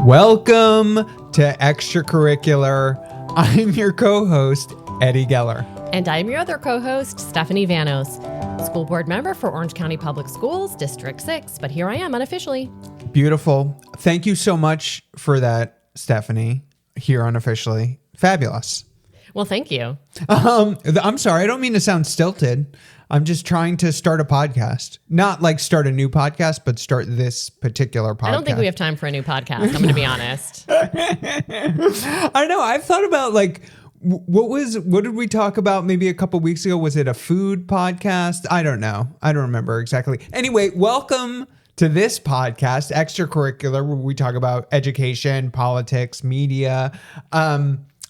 Welcome to Extracurricular. I'm your co-host, Eddie Geller. And I'm your other co-host, Stephanie Vanos, school board member for Orange County Public Schools, District 6. But here I am unofficially. Beautiful. Thank you so much for that, Stephanie, here unofficially. Fabulous. Well, thank you. I'm sorry. I don't mean to sound stilted. I'm just trying to start a podcast. Not like start a new podcast, but start this particular podcast. I don't think we have time for a new podcast. I'm going to be honest. I don't know. I've thought about like, what did we talk about maybe a couple weeks ago? Was it a food podcast? I don't know. I don't remember exactly. Anyway, welcome to this podcast, Extracurricular, where we talk about education, politics, media.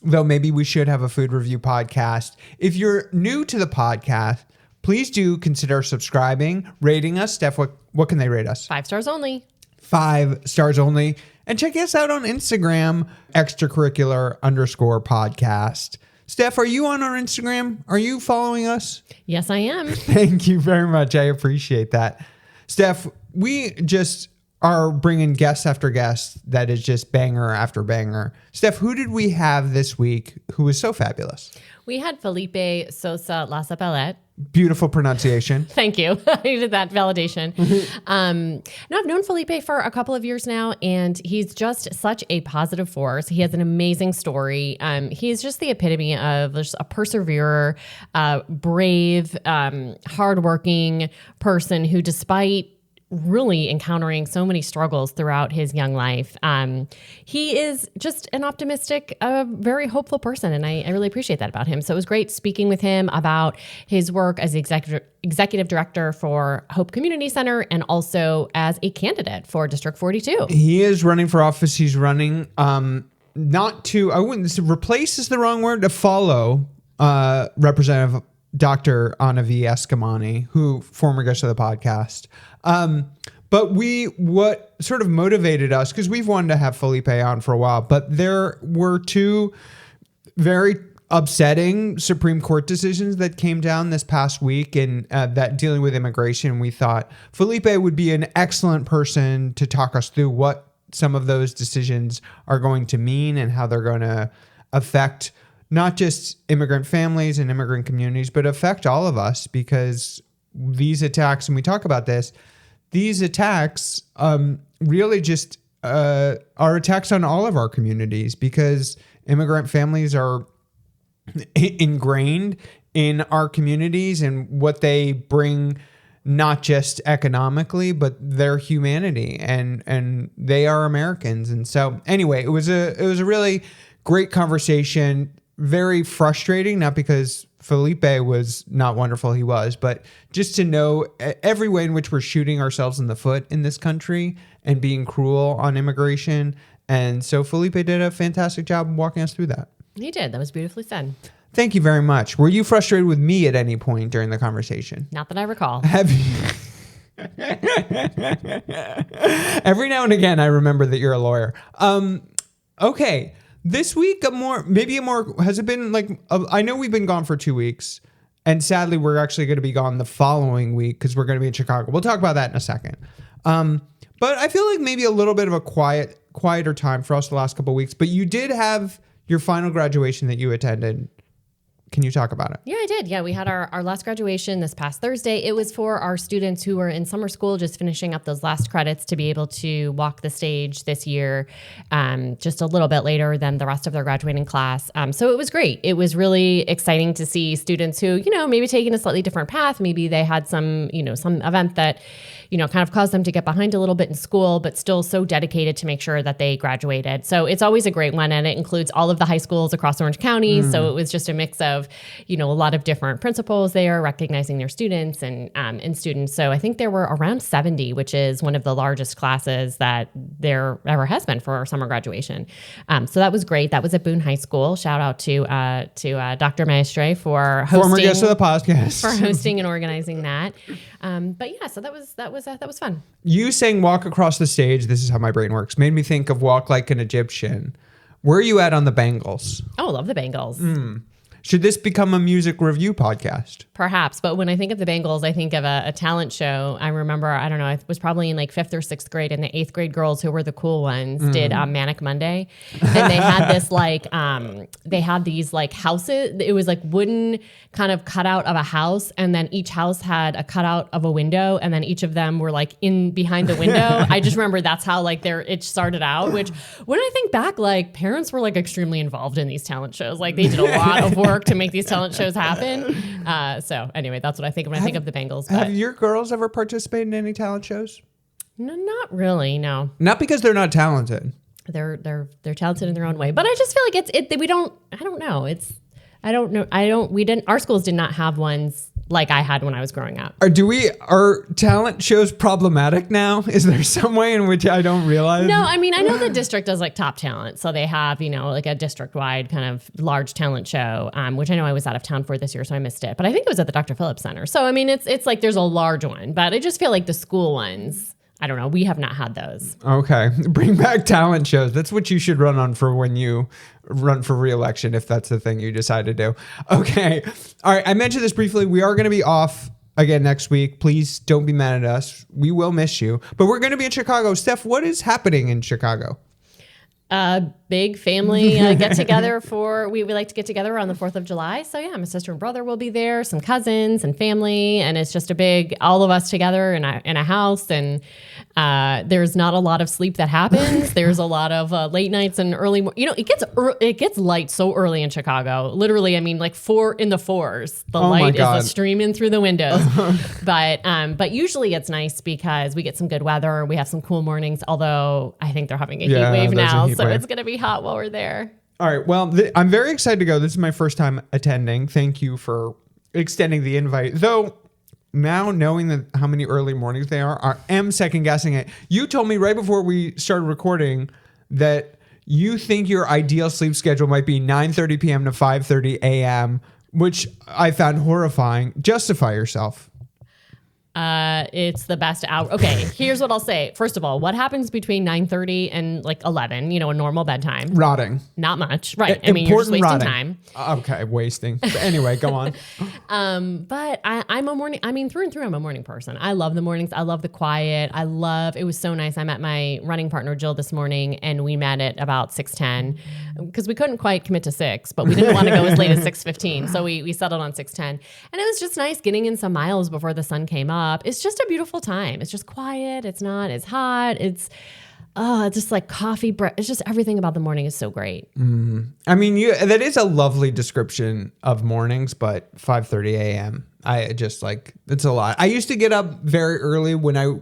Though maybe we should have a food review podcast. If you're new to the podcast, please do consider subscribing, rating us. Steph, what can they rate us? 5 stars only. 5 stars only. And check us out on Instagram, extracurricular_podcast. Steph, are you on our Instagram? Are you following us? Yes, I am. Thank you very much. I appreciate that. Steph, we just are bringing guest after guest that is just banger after banger. Steph, who did we have this week who was so fabulous? We had Felipe Sousa-Lazaballet. Beautiful pronunciation. Thank you. I needed that validation. No, I've known Felipe for a couple of years now, and he's just such a positive force. He has an amazing story. He's just the epitome of just a perseverer, brave, hardworking person who, despite really encountering so many struggles throughout his young life, he is just an optimistic, very hopeful person. And I really appreciate that about him. So it was great speaking with him about his work as the executive director for Hope Community Center and also as a candidate for District 42. He is running for office. He's running not to, I wouldn't say replace is the wrong word, to follow Representative Dr. Anna V. Escamani, who former guest of the podcast. But what sort of motivated us, because we've wanted to have Felipe on for a while, but there were two very upsetting Supreme Court decisions that came down this past week and that dealing with immigration. We thought Felipe would be an excellent person to talk us through what some of those decisions are going to mean and how they're going to affect not just immigrant families and immigrant communities, but affect all of us, because these attacks, and we talk about this, these attacks really just are attacks on all of our communities, because immigrant families are ingrained in our communities and what they bring, not just economically, but their humanity, and they are Americans. And so anyway, it was a really great conversation. Very frustrating, not because Felipe was not wonderful, he was, but just to know every way in which we're shooting ourselves in the foot in this country and being cruel on immigration. And so Felipe did a fantastic job walking us through that. He did. That was beautifully said. Thank you very much. Were you frustrated with me at any point during the conversation? Not that I recall. Have you? Every now and again, I remember that you're a lawyer. Okay. This week, has it been like, I know we've been gone for 2 weeks, and sadly, we're actually going to be gone the following week because we're going to be in Chicago. We'll talk about that in a second. But I feel like maybe a little bit of a quieter time for us the last couple of weeks, but you did have your final graduation that you attended. Can you talk about it? Yeah, I did. Yeah, we had our last graduation this past Thursday. It was for our students who were in summer school, just finishing up those last credits to be able to walk the stage this year, just a little bit later than the rest of their graduating class. So it was great. It was really exciting to see students who, maybe taking a slightly different path. Maybe they had some event that, kind of caused them to get behind a little bit in school, but still so dedicated to make sure that they graduated. So it's always a great one, and it includes all of the high schools across Orange County. So it was just a mix of, a lot of different principals there recognizing their students and students. So I think there were around 70, which is one of the largest classes that there ever has been for our summer graduation. So that was great. That was at Boone High School. Shout out to Dr. Maestre for hosting. Former guest of the podcast. For hosting and organizing that. But yeah, so that was fun. You saying walk across the stage, this is how my brain works, made me think of walk like an Egyptian. Where are you at on the Bengals? Oh, love the Bengals. Should this become a music review podcast? Perhaps. But when I think of the Bengals, I think of a talent show. I remember, I don't know, I was probably in like 5th or 6th grade, and the 8th grade girls who were the cool ones did Manic Monday. And they had this like, they had these like houses. It was like wooden kind of cutout of a house. And then each house had a cutout of a window. And then each of them were like in behind the window. I just remember that's how like it started out, which when I think back, like parents were like extremely involved in these talent shows. Like they did a lot of work to make these talent shows happen. So anyway, that's what I think when I think of the Bengals. But have your girls ever participated in any talent shows? No, not really. No, not because they're not talented. They're talented in their own way. But I just feel like we don't. I don't know. I don't know. We didn't. Our schools did not have ones like I had when I was growing up. Are talent shows problematic now? Is there some way in which I don't realize? No, I mean, I know the district does like top talent. So they have, like a district-wide kind of large talent show, which I know I was out of town for this year, so I missed it. But I think it was at the Dr. Phillips Center. So, I mean, it's like there's a large one. But I just feel like the school ones, I don't know. We have not had those. Okay. Bring back talent shows. That's what you should run on for when you run for re-election, if that's the thing you decide to do. Okay. All right. I mentioned this briefly. We are going to be off again next week. Please don't be mad at us. We will miss you. But we're going to be in Chicago. Steph, what is happening in Chicago? Big family get together we like to get together on the 4th of July. So yeah, my sister and brother will be there, some cousins and family. And it's just a big, all of us together in a house. And there's not a lot of sleep that happens. There's a lot of late nights and early, it gets light so early in Chicago. Literally, I mean, like 4 in the 4s. The light is streaming through the windows. But usually it's nice because we get some good weather. We have some cool mornings, although I think they're having a heat wave now. So it's going to be hot while we're there. All right. Well, I'm very excited to go. This is my first time attending. Thank you for extending the invite. Though now knowing how many early mornings they are, I am second guessing it. You told me right before we started recording that you think your ideal sleep schedule might be 9:30 p.m. to 5:30 a.m., which I found horrifying. Justify yourself. It's the best hour. Okay, here's what I'll say. First of all, what happens between 9:30 and like 11, a normal bedtime? Rotting. Not much. Right. I mean, you're just wasting time. Okay, wasting. But anyway, go on. But I'm a morning, through and through, I'm a morning person. I love the mornings. I love the quiet. It was so nice. I met my running partner, Jill, this morning, and we met at about 6:10 because we couldn't quite commit to 6, but we didn't want to go as late as 6:15. So we settled on 6:10. And it was just nice getting in some miles before the sun came up. It's just a beautiful time. It's just quiet. It's not as hot. It's just like coffee break. It's just everything about the morning is so great. Mm-hmm. I mean, that is a lovely description of mornings, but 5:30 a.m. It's a lot. I used to get up very early when I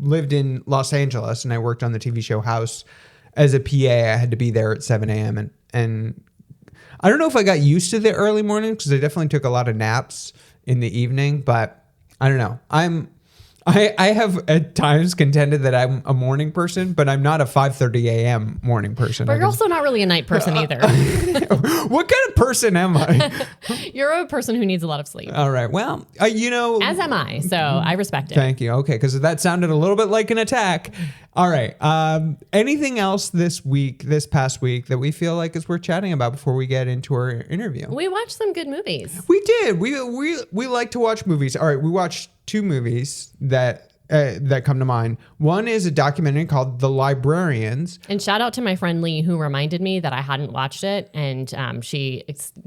lived in Los Angeles and I worked on the TV show House as a PA. I had to be there at 7 a.m. And I don't know if I got used to the early mornings because I definitely took a lot of naps in the evening, but I don't know. I have at times contended that I'm a morning person, but I'm not a 5:30 a.m. morning person. But you're also not really a night person either. What kind of person am I? You're a person who needs a lot of sleep. All right. Well, as am I. So I respect it. Thank you. Okay. Because that sounded a little bit like an attack. All right. Anything else this past week that we feel like is worth chatting about before we get into our interview? We watched some good movies. We did. We like to watch movies. All right. We watched 2 movies that come to mind. One is a documentary called The Librarians. And shout out to my friend Lee, who reminded me that I hadn't watched it. And she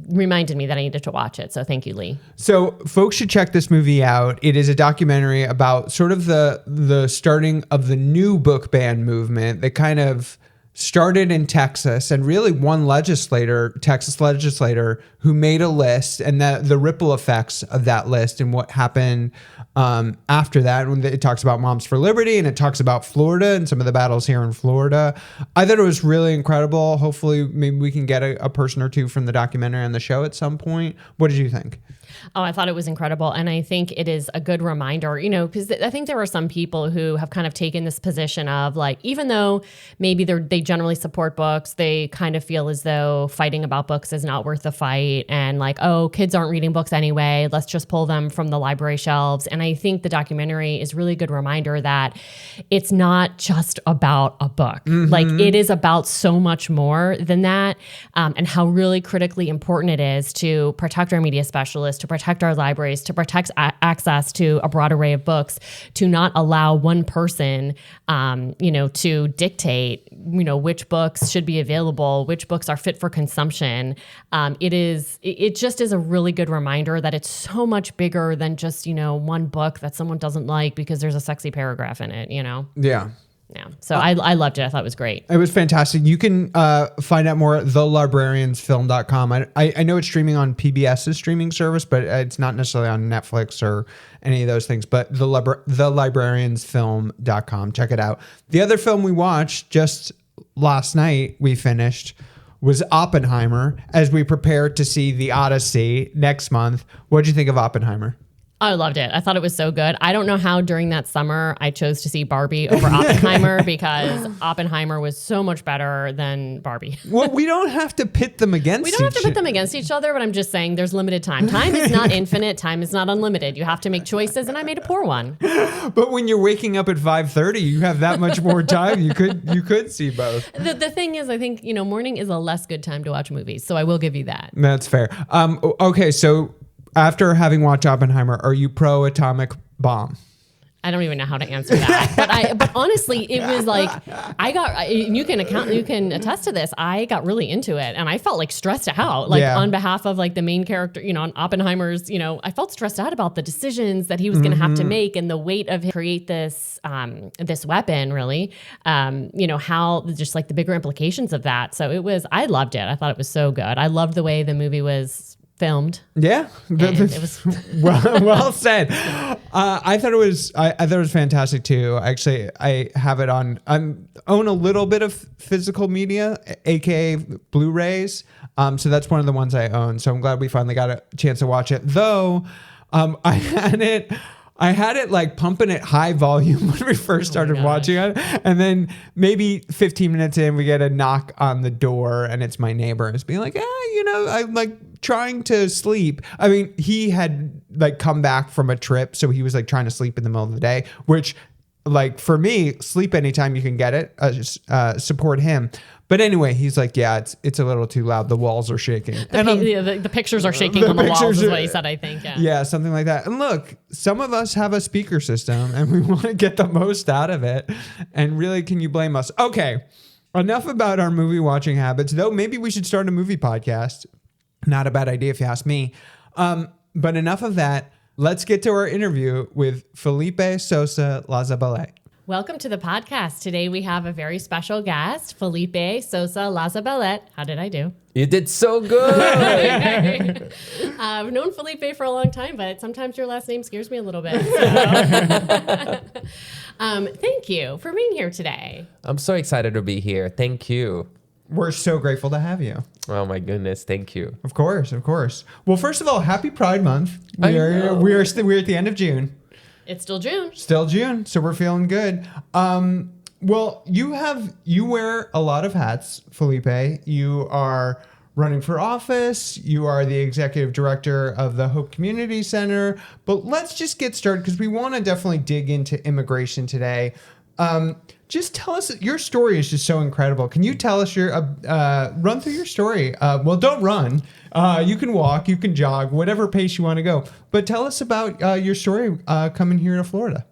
reminded me that I needed to watch it. So thank you, Lee. So folks should check this movie out. It is a documentary about sort of the starting of the new book ban movement that kind of started in Texas, and really one Texas legislator who made a list, and the ripple effects of that list and what happened after that. When it talks about Moms for Liberty and it talks about Florida and some of the battles here in Florida. I thought it was really incredible. Hopefully maybe we can get a person or two from the documentary on the show at some point. What did you think? Oh, I thought it was incredible. And I think it is a good reminder, because I think there are some people who have kind of taken this position of like, even though maybe they generally support books. They kind of feel as though fighting about books is not worth the fight, and like, oh, kids aren't reading books anyway. Let's just pull them from the library shelves. And I think the documentary is really a good reminder that it's not just about a book. Like, it is about so much more than that, and how really critically important it is to protect our media specialists, to protect our libraries, to protect access to a broad array of books, to not allow one person, to dictate, which books should be available, which books are fit for consumption. It just is a really good reminder that it's so much bigger than just, one book that someone doesn't like because there's a sexy paragraph in it, Yeah. Yeah. So I loved it. I thought it was great. It was fantastic. You can find out more at thelibrariansfilm.com. I know it's streaming on PBS's streaming service, but it's not necessarily on Netflix or any of those things. But thelibrariansfilm.com. Check it out. The other film we watched just last night, we finished, was Oppenheimer, as we prepare to see The Odyssey next month. What did you think of Oppenheimer? I loved it. I thought it was so good. I don't know how during that summer I chose to see Barbie over Oppenheimer because Oppenheimer was so much better than Barbie. Well, we don't have to pit them against each other, but I'm just saying there's limited time. Time is not infinite. Time is not unlimited. You have to make choices, and I made a poor one. But when you're waking up at 5:30, you have that much more time. You could see both. The thing is, I think, morning is a less good time to watch movies, so I will give you that. That's fair. Okay, so after having watched Oppenheimer, are you pro atomic bomb? I don't even know how to answer that. But honestly, it was like, you can attest to this. I got really into it, and I felt like stressed out, on behalf of like the main character, on Oppenheimer's, I felt stressed out about the decisions that he was going to have to make and the weight of create this weapon, really, how just like the bigger implications of that. So I loved it. I thought it was so good. I loved the way the movie was filmed. Yeah, it was well said. I thought it was fantastic too. Actually, I have it on. I own a little bit of physical media, aka Blu-rays. So that's one of the ones I own. So I'm glad we finally got a chance to watch it. Though, I had it like pumping at high volume when we first started watching it. And then maybe 15 minutes in, we get a knock on the door, and it's my neighbor. It's being like, I'm like trying to sleep. I mean, he had like come back from a trip, so he was like trying to sleep in the middle of the day, which like for me, sleep anytime you can get it, support him. But anyway, he's like, yeah, it's a little too loud. The walls are shaking. The pictures are shaking on the walls is what he said, I think. Yeah, something like that. And look, some of us have a speaker system and we want to get the most out of it. And really, can you blame us? Okay, enough about our movie watching habits, though maybe we should start a movie podcast. Not a bad idea if you ask me. But enough of that. Let's get to our interview with Felipe Sousa-Lazaballet. Welcome to the podcast. Today we have a very special guest, Felipe Sousa-Lazaballet. How did I do? You did so good. I've known Felipe for a long time, but sometimes your last name scares me a little bit. So. Thank you for being here today. I'm so excited to be here. Thank you. We're so grateful to have you. Oh my goodness, thank you. Of course. Well, first of all, happy Pride Month. We're at the end of June. It's still June. So we're feeling good. Well, you wear a lot of hats, Felipe. You are running for office. You are the executive director of the Hope Community Center. But let's just get started because we want to definitely dig into immigration today. Just tell us, your story is just so incredible. Can you tell us run through your story? Well, don't run. You can walk, you can jog, whatever pace you want to go. But tell us about your story coming here to Florida.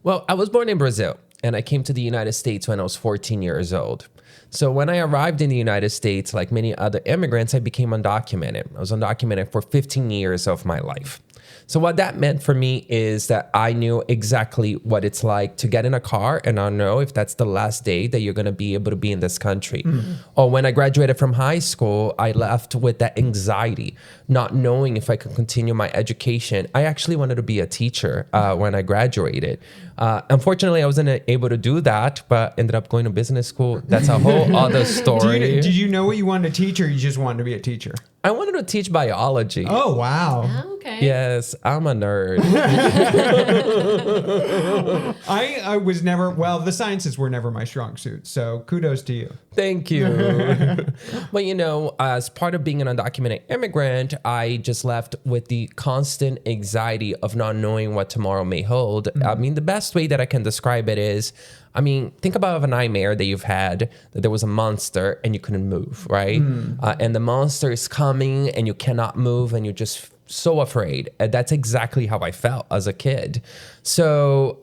Well, I was born in Brazil, and I came to the United States when I was 14 years old. So when I arrived in the United States, like many other immigrants, I became undocumented. I was undocumented for 15 years of my life. So what that meant for me is that I knew exactly what it's like to get in a car and not know if that's the last day that you're going to be able to be in this country. Mm-hmm. Or when I graduated from high school, I left with that anxiety, not knowing if I could continue my education. I actually wanted to be a teacher when I graduated. Unfortunately, I wasn't able to do that, but ended up going to business school. That's a whole other story. Did you know what you wanted to teach, or you just wanted to be a teacher? I wanted to teach biology. Oh, wow. Okay. Yes, I'm a nerd. I was never, well, the sciences were never my strong suit. So kudos to you. Thank you. But as part of being an undocumented immigrant, I just left with the constant anxiety of not knowing what tomorrow may hold. I mean, the best way that I can describe it is, think about a nightmare that you've had, that there was a monster and you couldn't move, right? And the monster is coming and you cannot move and you're just so afraid. And that's exactly how I felt as a kid. So,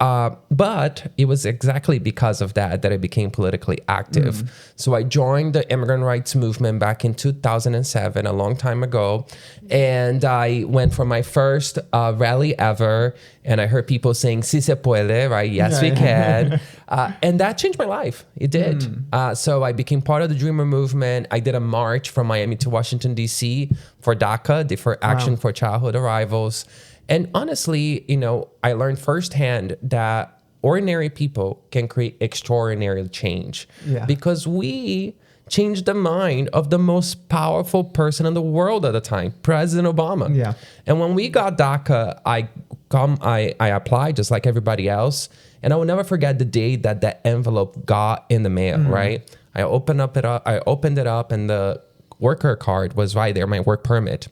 but it was exactly because of that I became politically active. So I joined the immigrant rights movement back in 2007, a long time ago. And I went for my first rally ever. And I heard people saying, "Si se puede," right? Yes, we can. And that changed my life. It did. So I became part of the Dreamer movement. I did a march from Miami to Washington, D.C. for DACA, Deferred Action for Childhood Arrivals. And honestly, I learned firsthand that ordinary people can create extraordinary change. Because we changed the mind of the most powerful person in the world at the time, President Obama. And when we got DACA, I applied just like everybody else. And I will never forget the day that envelope got in the mail, right? I opened it up and the worker card was right there, my work permit.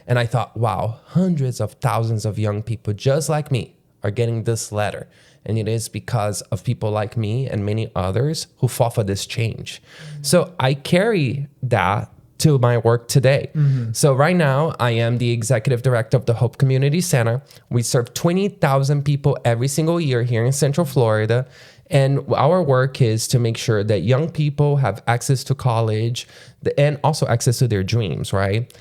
And I thought, wow, hundreds of thousands of young people just like me are getting this letter. And it is because of people like me and many others who fought for this change. So I carry that to my work today. So right now, I am the executive director of the Hope Community Center. We serve 20,000 people every single year here in Central Florida. And our work is to make sure that young people have access to college and also access to their dreams, right?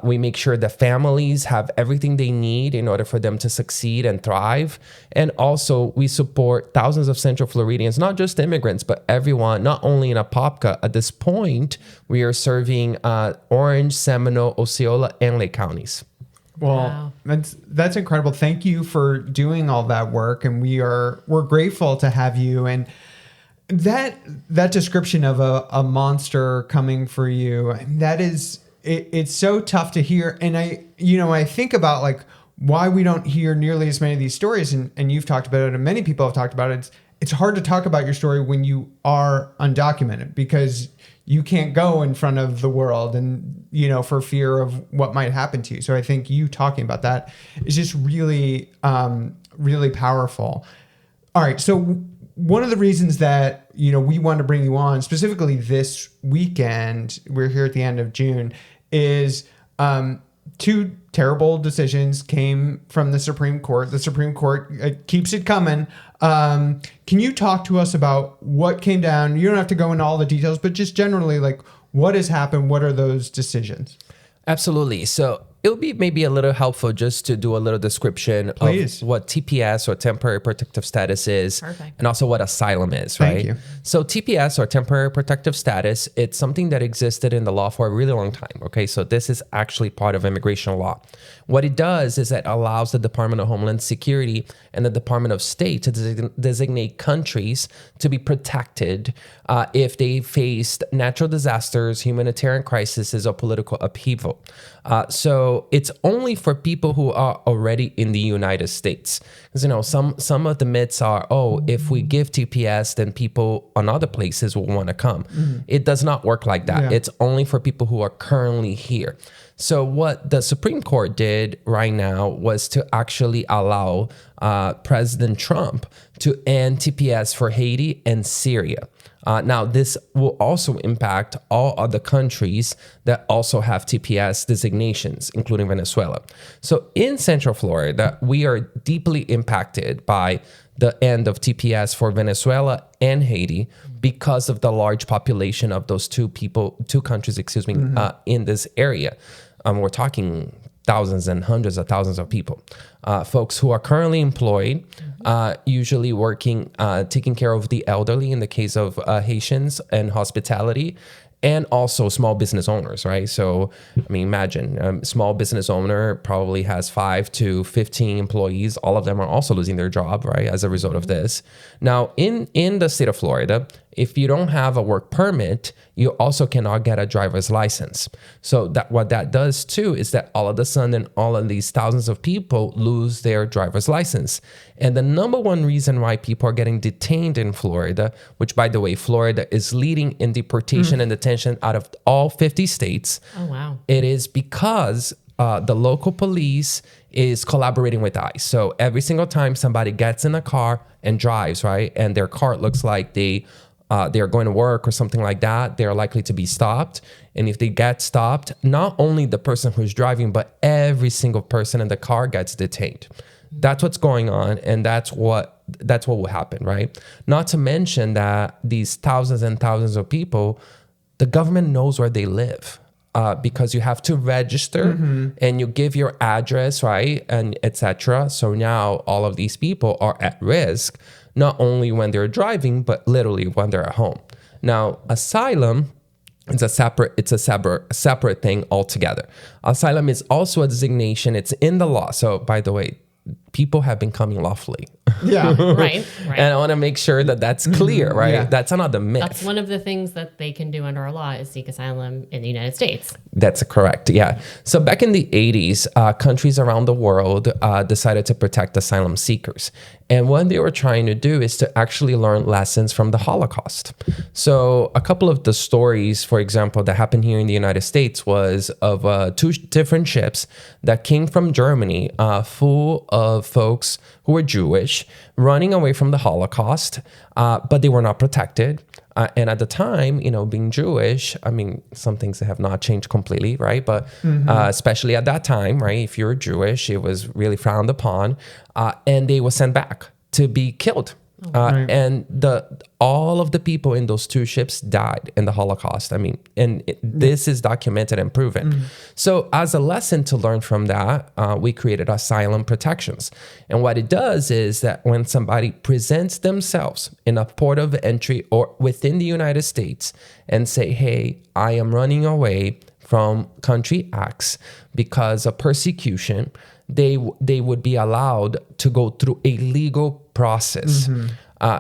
We make sure that families have everything they need in order for them to succeed and thrive. And also we support thousands of Central Floridians, not just immigrants, but everyone, not only in Apopka. At this point, we are serving Orange, Seminole, Osceola, and Lake counties. Well, that's incredible. Thank you for doing all that work, and we're grateful to have you. And that description of a monster coming for you, that is, it's so tough to hear. And I think about like why we don't hear nearly as many of these stories, and you've talked about it, and many people have talked about it. It's hard to talk about your story when you are undocumented because you can't go in front of the world and, for fear of what might happen to you. So I think you talking about that is just really, really powerful. All right. So one of the reasons that, we want to bring you on specifically this weekend, we're here at the end of June, is two terrible decisions came from the Supreme Court. The Supreme Court keeps it coming. Can you talk to us about what came down? You don't have to go into all the details, but just generally, like, what has happened? What are those decisions? Absolutely. So it would be maybe a little helpful just to do a little description of what TPS or temporary protective status is. Perfect. And also what asylum is, right? Thank you. So TPS or temporary protective status, it's something that existed in the law for a really long time. Okay, so this is actually part of immigration law. What it does is it allows the Department of Homeland Security and the Department of State to designate countries to be protected if they faced natural disasters, humanitarian crises, or political upheaval. So it's only for people who are already in the United States. Because, some of the myths are, if we give TPS, then people on other places will want to come. It does not work like that. Yeah. It's only for people who are currently here. So what the Supreme Court did right now was to actually allow President Trump to end TPS for Haiti and Syria. Now, this will also impact all other countries that also have TPS designations, including Venezuela. So in Central Florida, we are deeply impacted by the end of TPS for Venezuela and Haiti because of the large population of those two countries, in this area. We're talking thousands and hundreds of thousands of people, folks who are currently employed, usually working, taking care of the elderly in the case of Haitians and hospitality, and also small business owners, right? So, imagine a small business owner probably has 5 to 15 employees. All of them are also losing their job, right, as a result of this. Now, in the state of Florida, if you don't have a work permit, you also cannot get a driver's license. So that what that does too is that all of a sudden, all of these thousands of people lose their driver's license. And the number one reason why people are getting detained in Florida, which by the way, Florida is leading in deportation and detention out of all 50 states. Oh, wow. It is because the local police is collaborating with ICE. So every single time somebody gets in a car and drives, right, and their car looks like they're going to work or something like that, they're likely to be stopped. And if they get stopped, not only the person who's driving, but every single person in the car gets detained. That's what's going on, and that's what will happen, right? Not to mention that these thousands and thousands of people, the government knows where they live. Because you have to register and you give your address, right, and etc. So now all of these people are at risk, not only when they're driving, but literally when they're at home. Now, asylum is a separate thing altogether. Asylum is also a designation. It's in the law. So, by the way, people have been coming lawfully. Yeah. Right. And I want to make sure that that's clear, right? Yeah. That's another myth. That's one of the things that they can do under our law is seek asylum in the United States. That's correct. Yeah. So back in the 80s, countries around the world decided to protect asylum seekers. And what they were trying to do is to actually learn lessons from the Holocaust. So a couple of the stories, for example, that happened here in the United States was of two different ships that came from Germany full of folks who were Jewish running away from the Holocaust, but they were not protected. And at the time, you know, being Jewish, I mean, some things have not changed completely, right? But especially at that time, right? If you're Jewish, it was really frowned upon. And they were sent back to be killed. Right. And all of the people in those two ships died in the Holocaust. I mean, this is documented and proven. So as a lesson to learn from that, we created asylum protections. And what it does is that when somebody presents themselves in a port of entry or within the United States and say, hey, I am running away from country X because of persecution, they would be allowed to go through a legal process.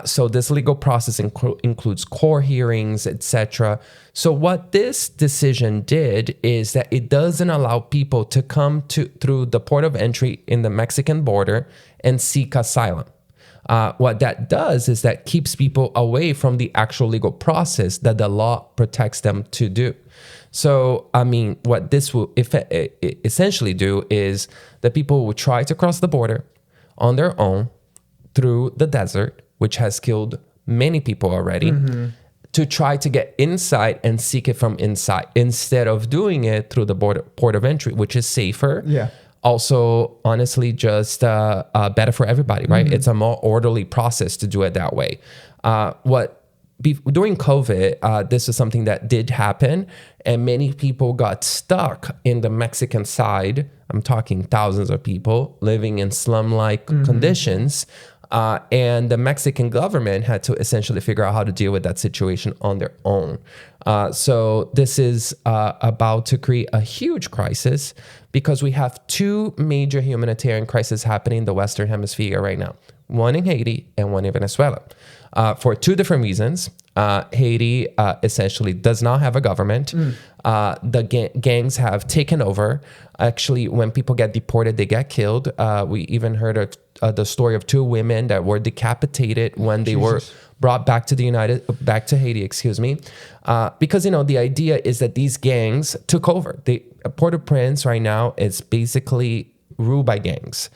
So this legal process includes court hearings, etc. So what this decision did is that it doesn't allow people to come through the port of entry in the Mexican border and seek asylum. What that does is that keeps people away from the actual legal process that the law protects them to do. So, I mean, what this will essentially do is that people will try to cross the border on their own through the desert, which has killed many people already, to try to get inside and seek it from inside instead of doing it through the port of entry, which is safer. Yeah. Also, honestly, just better for everybody, right? It's a more orderly process to do it that way. During COVID, this is something that did happen, and many people got stuck in the Mexican side. I'm talking thousands of people living in slum-like conditions. And the Mexican government had to essentially figure out how to deal with that situation on their own. So this is about to create a huge crisis because we have two major humanitarian crises happening in the Western Hemisphere right now. One in Haiti and one in Venezuela. For two different reasons. Haiti essentially does not have a government. The gangs have taken over. Actually, when people get deported, they get killed. We even heard the story of two women that were decapitated when they were brought back to Haiti, because, you know, the idea is that these gangs took over. Port-au-Prince right now is basically ruled by gangs.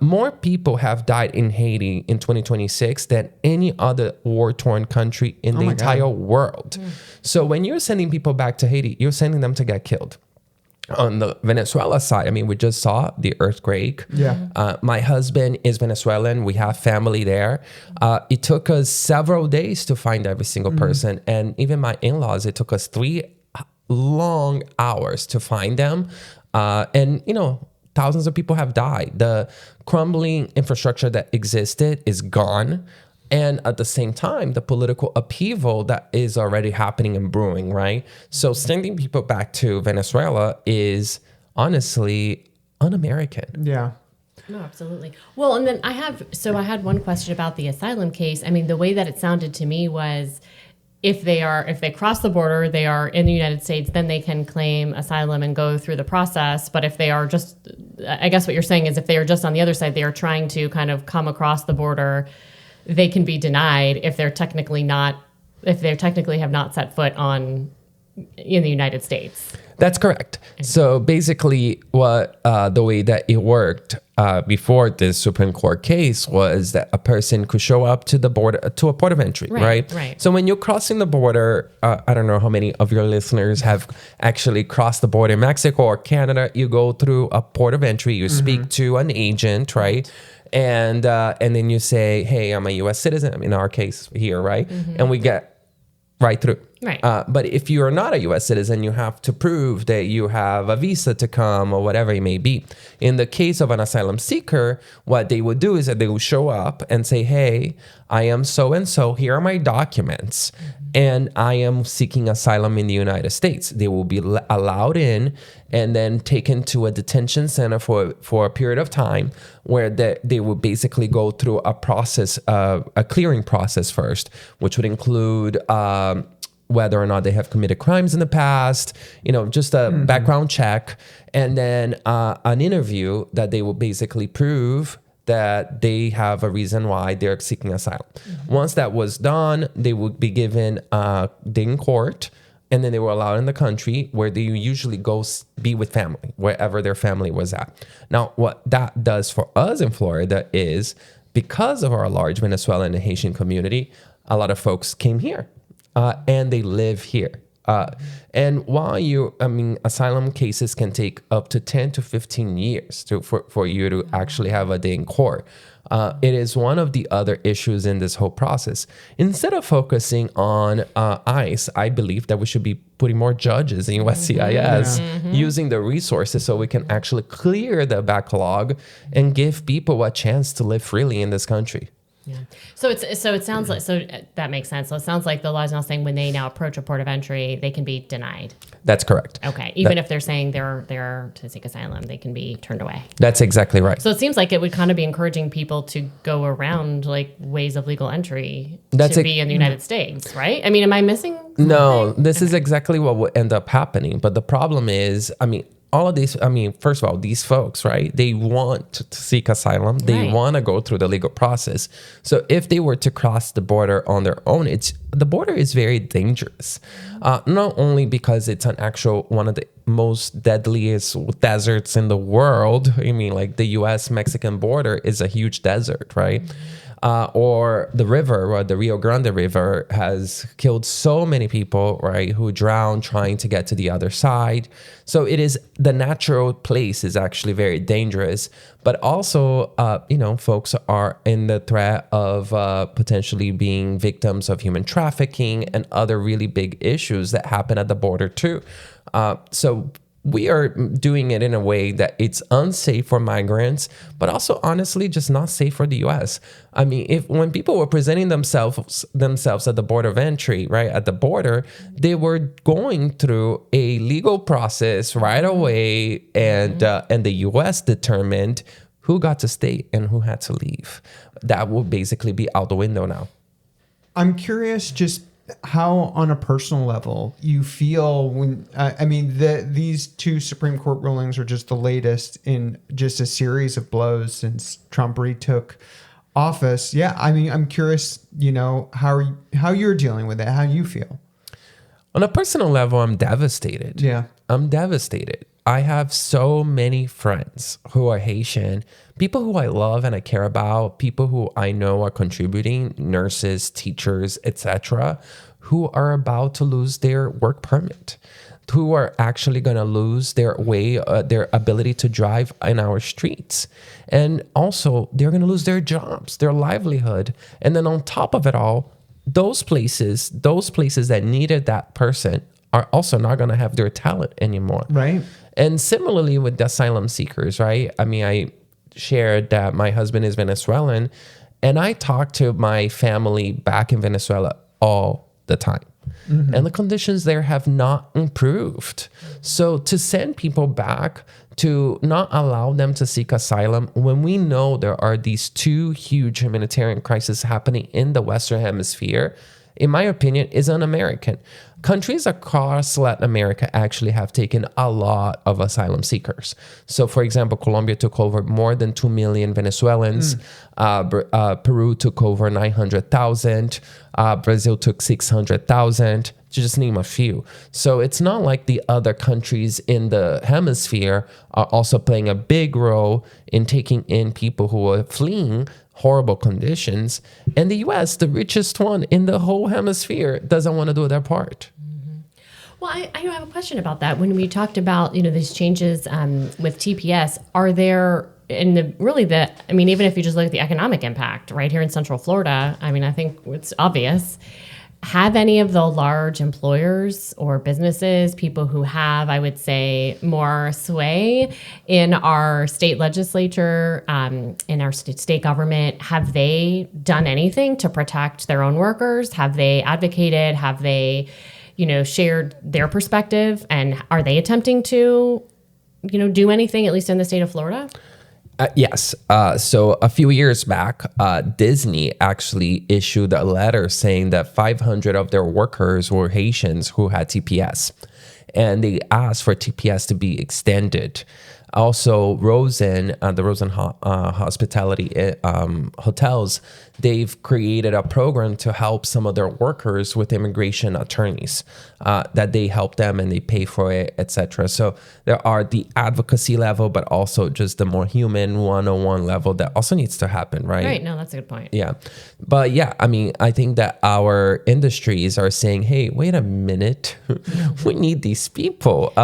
More people have died in Haiti in 2026 than any other war-torn country in the entire world. So when you're sending people back to Haiti, you're sending them to get killed. On the Venezuela side, I mean, we just saw the earthquake. Yeah. My husband is Venezuelan. We have family there. It took us several days to find every single person. And even my in-laws, it took us 3 long hours to find them. And, you know, thousands of people have died. The crumbling infrastructure that existed is gone. And at the same time, the political upheaval that is already happening and brewing, right? So sending people back to Venezuela is honestly un-American. Yeah. No, absolutely. Well, and then I had one question about the asylum case. I mean, the way that it sounded to me was if they cross the border, they are in the United States, then they can claim asylum and go through the process. But if they are just, I guess what you're saying is if they are just on the other side, they are trying to kind of come across the border, they can be denied if they technically have not set foot in the United States. That's correct. So basically, what the way that it worked before this Supreme Court case was that a person could show up to the border, to a port of entry, right? Right. So when you're crossing the border, I don't know how many of your listeners have actually crossed the border in Mexico or Canada. You go through a port of entry. You speak to an agent, right? And then you say, "Hey, I'm a U.S. citizen." In our case here, right? And we get right through. Right. But if you are not a U.S. citizen, you have to prove that you have a visa to come or whatever it may be. In the case of an asylum seeker, what they would do is that they will show up and say, "Hey, I am so-and-so. Here are my documents. And I am seeking asylum in the United States." They will be allowed in and then taken to a detention center for a period of time where they will basically go through a process, a clearing process first, which would include whether or not they have committed crimes in the past, just a background check, and then an interview that they will basically prove that they have a reason why they're seeking asylum. Once that was done, they would be given a day in court, and then they were allowed in the country where they usually go be with family, wherever their family was at. Now, what that does for us in Florida is, because of our large Venezuelan and Haitian community, a lot of folks came here. And they live here. And while asylum cases can take up to 10 to 15 years for you to actually have a day in court. It is one of the other issues in this whole process. Instead of focusing on ICE, I believe that we should be putting more judges in USCIS, using the resources so we can actually clear the backlog and give people a chance to live freely in this country. Yeah. So it sounds like, that makes sense. So it sounds like the law is now saying when they now approach a port of entry, they can be denied. That's correct. Okay. Even if they're saying they're to seek asylum, they can be turned away. That's exactly right. So it seems like it would kind of be encouraging people to go around like ways of legal entry to be in the United States, right? I mean, am I missing something? No, this is exactly what would end up happening. But the problem is, all of these, first of all, these folks, right? They want to seek asylum. They want to go through the legal process. So if they were to cross the border on their own, the border is very dangerous. Not only because it's one of the most deadliest deserts in the world. Like the U.S.-Mexican border is a huge desert, right? Or the river, or the Rio Grande River, has killed so many people, right, who drown trying to get to the other side. So the natural place is actually very dangerous. But also, folks are in the threat of potentially being victims of human trafficking and other really big issues that happen at the border too. So we are doing it in a way that it's unsafe for migrants, but also honestly just not safe for the U.S. When people were presenting themselves at the border of entry, right, at the border, they were going through a legal process right away, and the U.S. determined who got to stay and who had to leave. That will basically be out the window now. I'm curious just how, on a personal level, you feel when these two Supreme Court rulings are just the latest in just a series of blows since Trump retook office. Yeah, I'm curious, how you're dealing with it, how you feel. On a personal level, I'm devastated. Yeah, I'm devastated. I have so many friends who are Haitian, people who I love and I care about, people who I know are contributing, nurses, teachers, etc., who are about to lose their work permit, who are actually going to lose their ability to drive in our streets. And also, they're going to lose their jobs, their livelihood. And then on top of it all, those places that needed that person are also not going to have their talent anymore. Right. And similarly with the asylum seekers, right? I shared that my husband is Venezuelan, and I talk to my family back in Venezuela all the time. Mm-hmm. And the conditions there have not improved. So to send people back, to not allow them to seek asylum, when we know there are these two huge humanitarian crises happening in the Western Hemisphere, in my opinion, is un-American. Countries across Latin America actually have taken a lot of asylum seekers. So, for example, Colombia took over more than 2 million Venezuelans. Peru took over 900,000. Brazil took 600,000, to just name a few. So it's not like the other countries in the hemisphere are also playing a big role in taking in people who are fleeing horrible conditions. And the US, the richest one in the whole hemisphere, doesn't want to do their part. Well, I have a question about that. When we talked about, these changes with TPS, are there, even if you just look at the economic impact right here in Central Florida, I think it's obvious. Have any of the large employers or businesses, people who have, I would say, more sway in our state legislature, in our state government, have they done anything to protect their own workers? Have they advocated? Have they, shared their perspective? And are they attempting to, do anything, at least in the state of Florida? Yes. So a few years back, Disney actually issued a letter saying that 500 of their workers were Haitians who had TPS. And they asked for TPS to be extended. Also, the Rosen Hospitality hotels, they've created a program to help some of their workers with immigration attorneys, that they help them and they pay for it, etc. So there are the advocacy level, but also just the more human one-on-one level that also needs to happen, right? Right. No, that's a good point. Yeah. But yeah, I think that our industries are saying, hey, wait a minute, we need these people.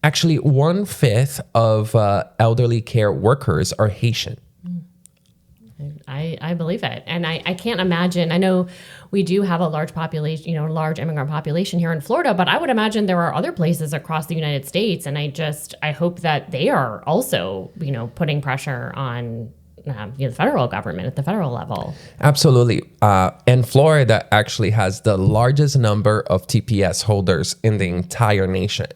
Actually, 1/5 of elderly care workers are Haitian. I believe it. And I can't imagine, I know we do have a large population, large immigrant population here in Florida, but I would imagine there are other places across the United States. And I hope that they are also, putting pressure on the federal government at the federal level. Absolutely. And Florida actually has the largest number of TPS holders in the entire nation,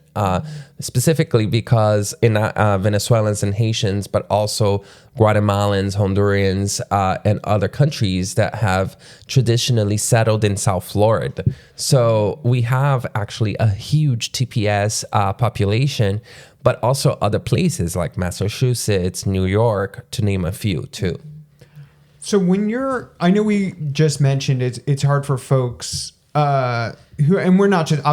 specifically because in Venezuelans and Haitians, but also Guatemalans, Hondurans, and other countries that have traditionally settled in South Florida. So we have actually a huge TPS population, but also other places like Massachusetts, New York, to name a few too. So I know we just mentioned it's hard for folks and we're not just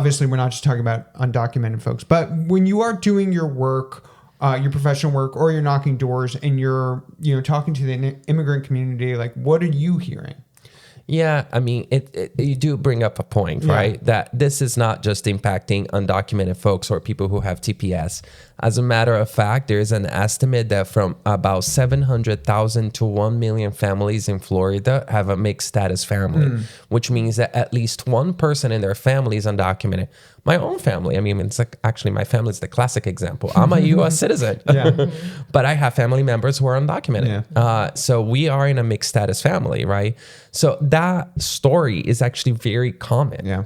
talking about undocumented folks, but when you are doing your work, your professional work, or you're knocking doors and you're, talking to the immigrant community, like, what are you hearing? Yeah, you do bring up a point, right? That this is not just impacting undocumented folks or people who have TPS. As a matter of fact, there's an estimate that from about 700,000 to 1 million families in Florida have a mixed status family, which means that at least one person in their family is undocumented. My own family, it's like, actually my family is the classic example. I'm a U.S. citizen, but I have family members who are undocumented. Yeah. So we are in a mixed status family, right? So that story is actually very common. Yeah.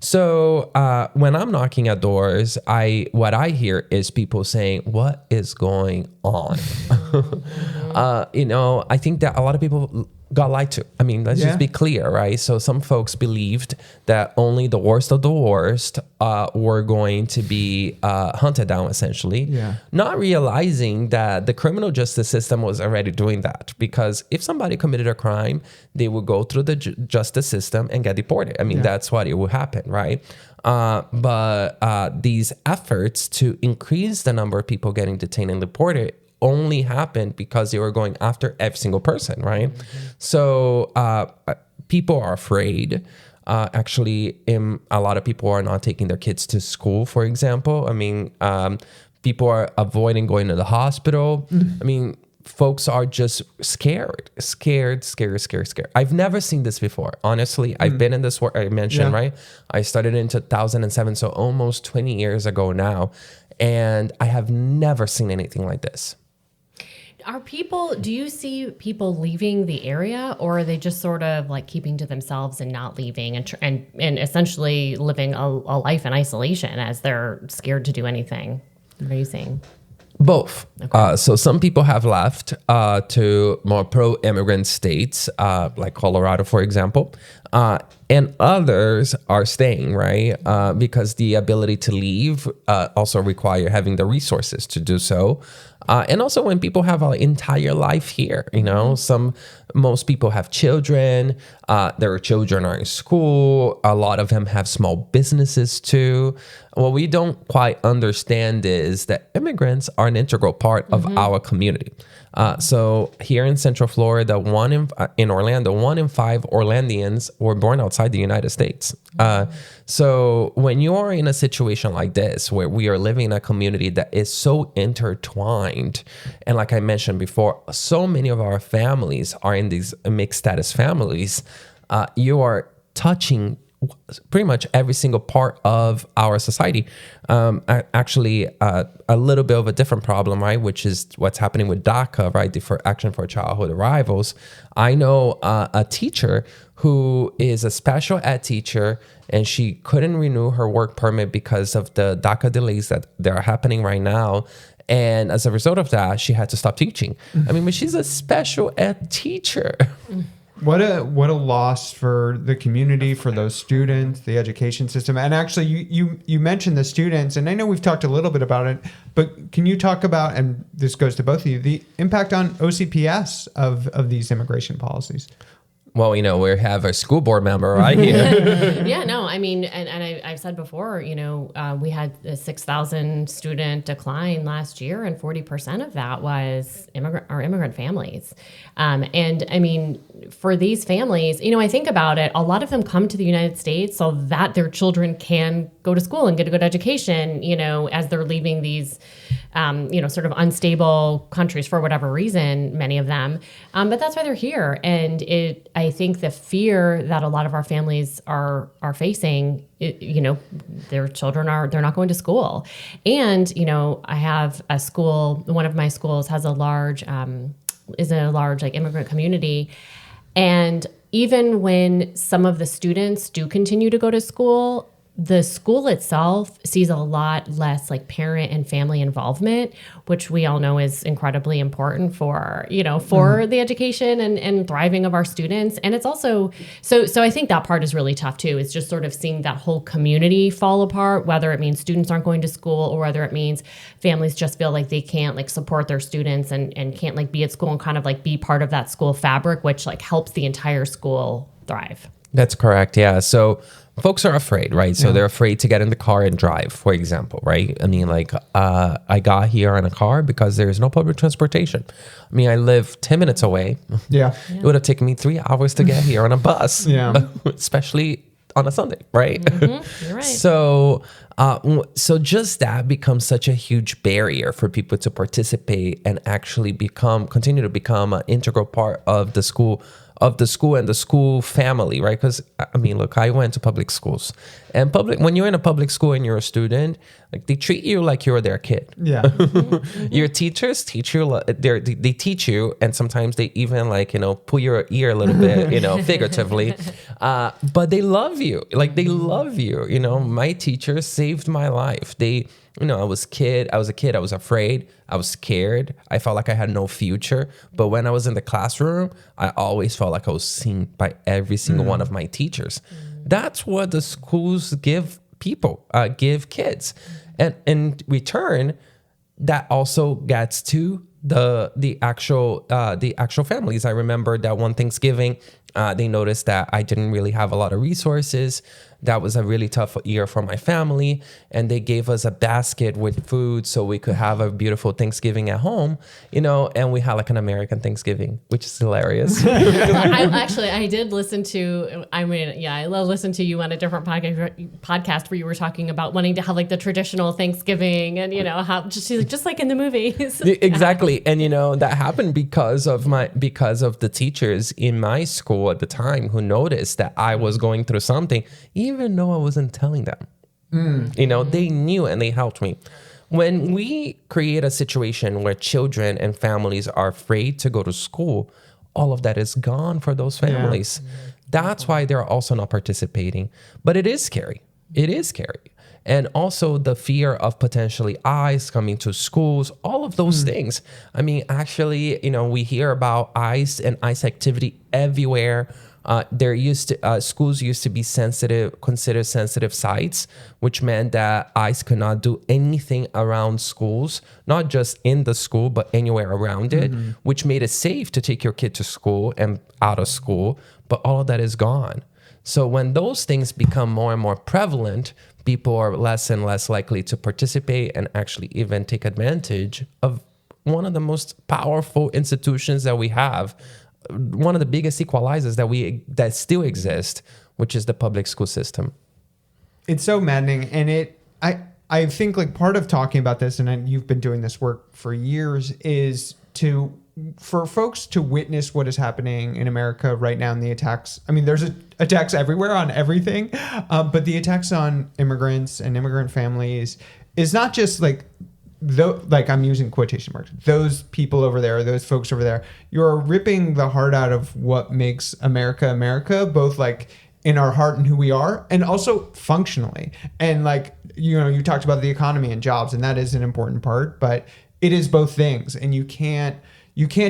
So when I'm knocking at doors, what I hear is people saying, "What is going on?" I think that a lot of people got lied to. Let's just be clear, right? So some folks believed that only the worst of the worst were going to be hunted down, essentially, not realizing that the criminal justice system was already doing that. Because if somebody committed a crime, they would go through the justice system and get deported. That's what it would happen, right? But these efforts to increase the number of people getting detained and deported only happened because they were going after every single person, right? So people are afraid. Actually, a lot of people are not taking their kids to school, for example. People are avoiding going to the hospital. Folks are just scared. I've never seen this before, honestly. I've been in this work, I mentioned, right? I started in 2007, so almost 20 years ago now. And I have never seen anything like this. Do you see people leaving the area, or are they just sort of like keeping to themselves and not leaving and essentially living a life in isolation as they're scared to do anything? What are you seeing? Both. So some people have left to more pro-immigrant states, like Colorado, for example. And others are staying, right? Because the ability to leave also require having the resources to do so. And also when people have an entire life here, most people have children, their children are in school, a lot of them have small businesses too. What we don't quite understand is that immigrants are an integral part of our community. So here in Central Florida, in Orlando, 1 in 5 Orlandians were born outside the United States. So when you are in a situation like this, where we are living in a community that is so intertwined, and like I mentioned before, so many of our families are in these mixed status families, you are touching pretty much every single part of our society. Actually, a little bit of a different problem, right? Which is what's happening with DACA, right? Deferred Action for Childhood Arrivals. I know a teacher who is a special ed teacher, and she couldn't renew her work permit because of the DACA delays that are happening right now. And as a result of that, she had to stop teaching. I mean, but she's a special ed teacher. What a loss for the community, for those students, the education system. And actually, you mentioned the students, and I know we've talked a little bit about it, but can you talk about, and this goes to both of you, the impact on OCPS of these immigration policies? Well, we have a school board member right here. Yeah, no, I mean, and I've said before, we had a 6,000 student decline last year, and 40% of that was immigrant families. And I mean, for these families, I think about it, a lot of them come to the United States so that their children can go to school and get a good education, as they're leaving these, sort of unstable countries for whatever reason, many of them. But that's why they're here. And I think the fear that a lot of our families are facing, their children they're not going to school. And, I have a school, one of my schools has is a large like immigrant community. And even when some of the students do continue to go to school, the school itself sees a lot less like parent and family involvement, which we all know is incredibly important for the education and thriving of our students. And it's also, so I think that part is really tough too. It's just sort of seeing that whole community fall apart, whether it means students aren't going to school or whether it means families just feel like they can't like support their students and can't like be at school and kind of like be part of that school fabric, which like helps the entire school thrive. That's correct. Yeah. So folks are afraid, right? So they're afraid to get in the car and drive, for example, right? I mean, like, I got here in a car because there's no public transportation. I mean, I live 10 minutes away. Yeah. It would have taken me 3 hours to get here on a bus, especially on a Sunday, right? Mm-hmm. You're right. So just that becomes such a huge barrier for people to participate and actually continue to become an integral part of the school and the school family, right? Because I mean, look, I went to public schools, and when you're in a public school and you're a student, like they treat you like you're their kid. Yeah. Your teachers teach you, they teach you, and sometimes they even like, pull your ear a little bit, figuratively. But they love you, they love you. My teachers saved my life. I was a kid, I was afraid, I was scared, I felt like I had no future. But when I was in the classroom, I always felt like I was seen by every single one of my teachers. That's what the schools give kids. And in return, that also gets to the actual families. I remember that one Thanksgiving, they noticed that I didn't really have a lot of resources. That was a really tough year for my family, and they gave us a basket with food so we could have a beautiful Thanksgiving at home, and we had like an American Thanksgiving, which is hilarious. I did listen to, I listened to you on a different podcast where you were talking about wanting to have like the traditional Thanksgiving and, how just like in the movies. Exactly. And, that happened because of the teachers in my school at the time who noticed that I was going through something, even though I wasn't telling them. They knew and they helped me. When we create a situation where children and families are afraid to go to school, all of that is gone for those families. That's why they're also not participating. But it is scary. It is scary. And also the fear of potentially ICE coming to schools, all of those things. I mean, actually, we hear about ICE and ICE activity everywhere. Schools used to be considered sensitive sites, which meant that ICE could not do anything around schools, not just in the school, but anywhere around it, which made it safe to take your kid to school and out of school. But all of that is gone. So when those things become more and more prevalent, people are less and less likely to participate and actually even take advantage of one of the most powerful institutions that we have, one of the biggest equalizers that still exist, which is the public school system. It's so maddening. And I think like part of talking about this, and you've been doing this work for years, is for folks to witness what is happening in America right now in the attacks. I mean, there's attacks everywhere on everything, but the attacks on immigrants and immigrant families is not just like I'm using quotation marks, those people over there, those folks over there. You're ripping the heart out of what makes America America, both like in our heart and who we are, and also functionally. And like, you talked about the economy and jobs, and that is an important part, but it is both things. And you can't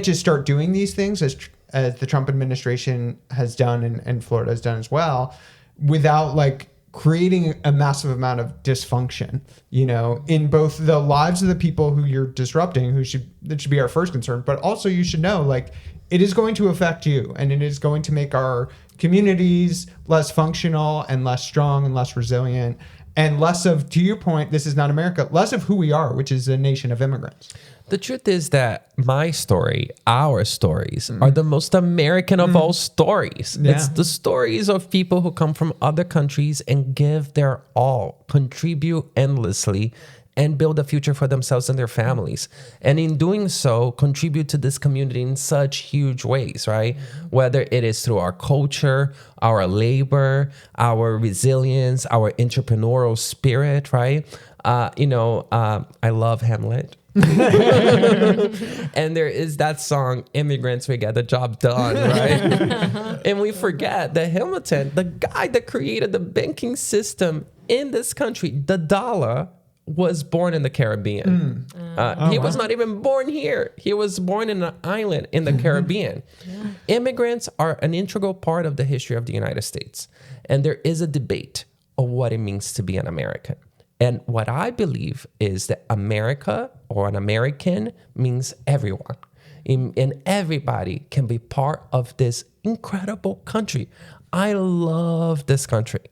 just start doing these things as the Trump administration has done and Florida has done as well, without like creating a massive amount of dysfunction, in both the lives of the people who you're disrupting, that should be our first concern, but also you should know like it is going to affect you, and it is going to make our communities less functional and less strong and less resilient, and less of, to your point, this is not America, less of who we are, which is a nation of immigrants. The truth is that my story, our stories, are the most American of all stories. Yeah. It's the stories of people who come from other countries and give their all, contribute endlessly, and build a future for themselves and their families. And in doing so, contribute to this community in such huge ways, right? Whether it is through our culture, our labor, our resilience, our entrepreneurial spirit, right? I love Hamlet. And there is that song, Immigrants, We Get the Job Done, right? And we forget that Hamilton, the guy that created the banking system in this country, the dollar, was born in the Caribbean. He was not even born here. He was born in an island in the Caribbean. Yeah. Immigrants are an integral part of the history of the United States. And there is a debate of what it means to be an American. And what I believe is that America or an American means everyone. And everybody can be part of this incredible country. I love this country.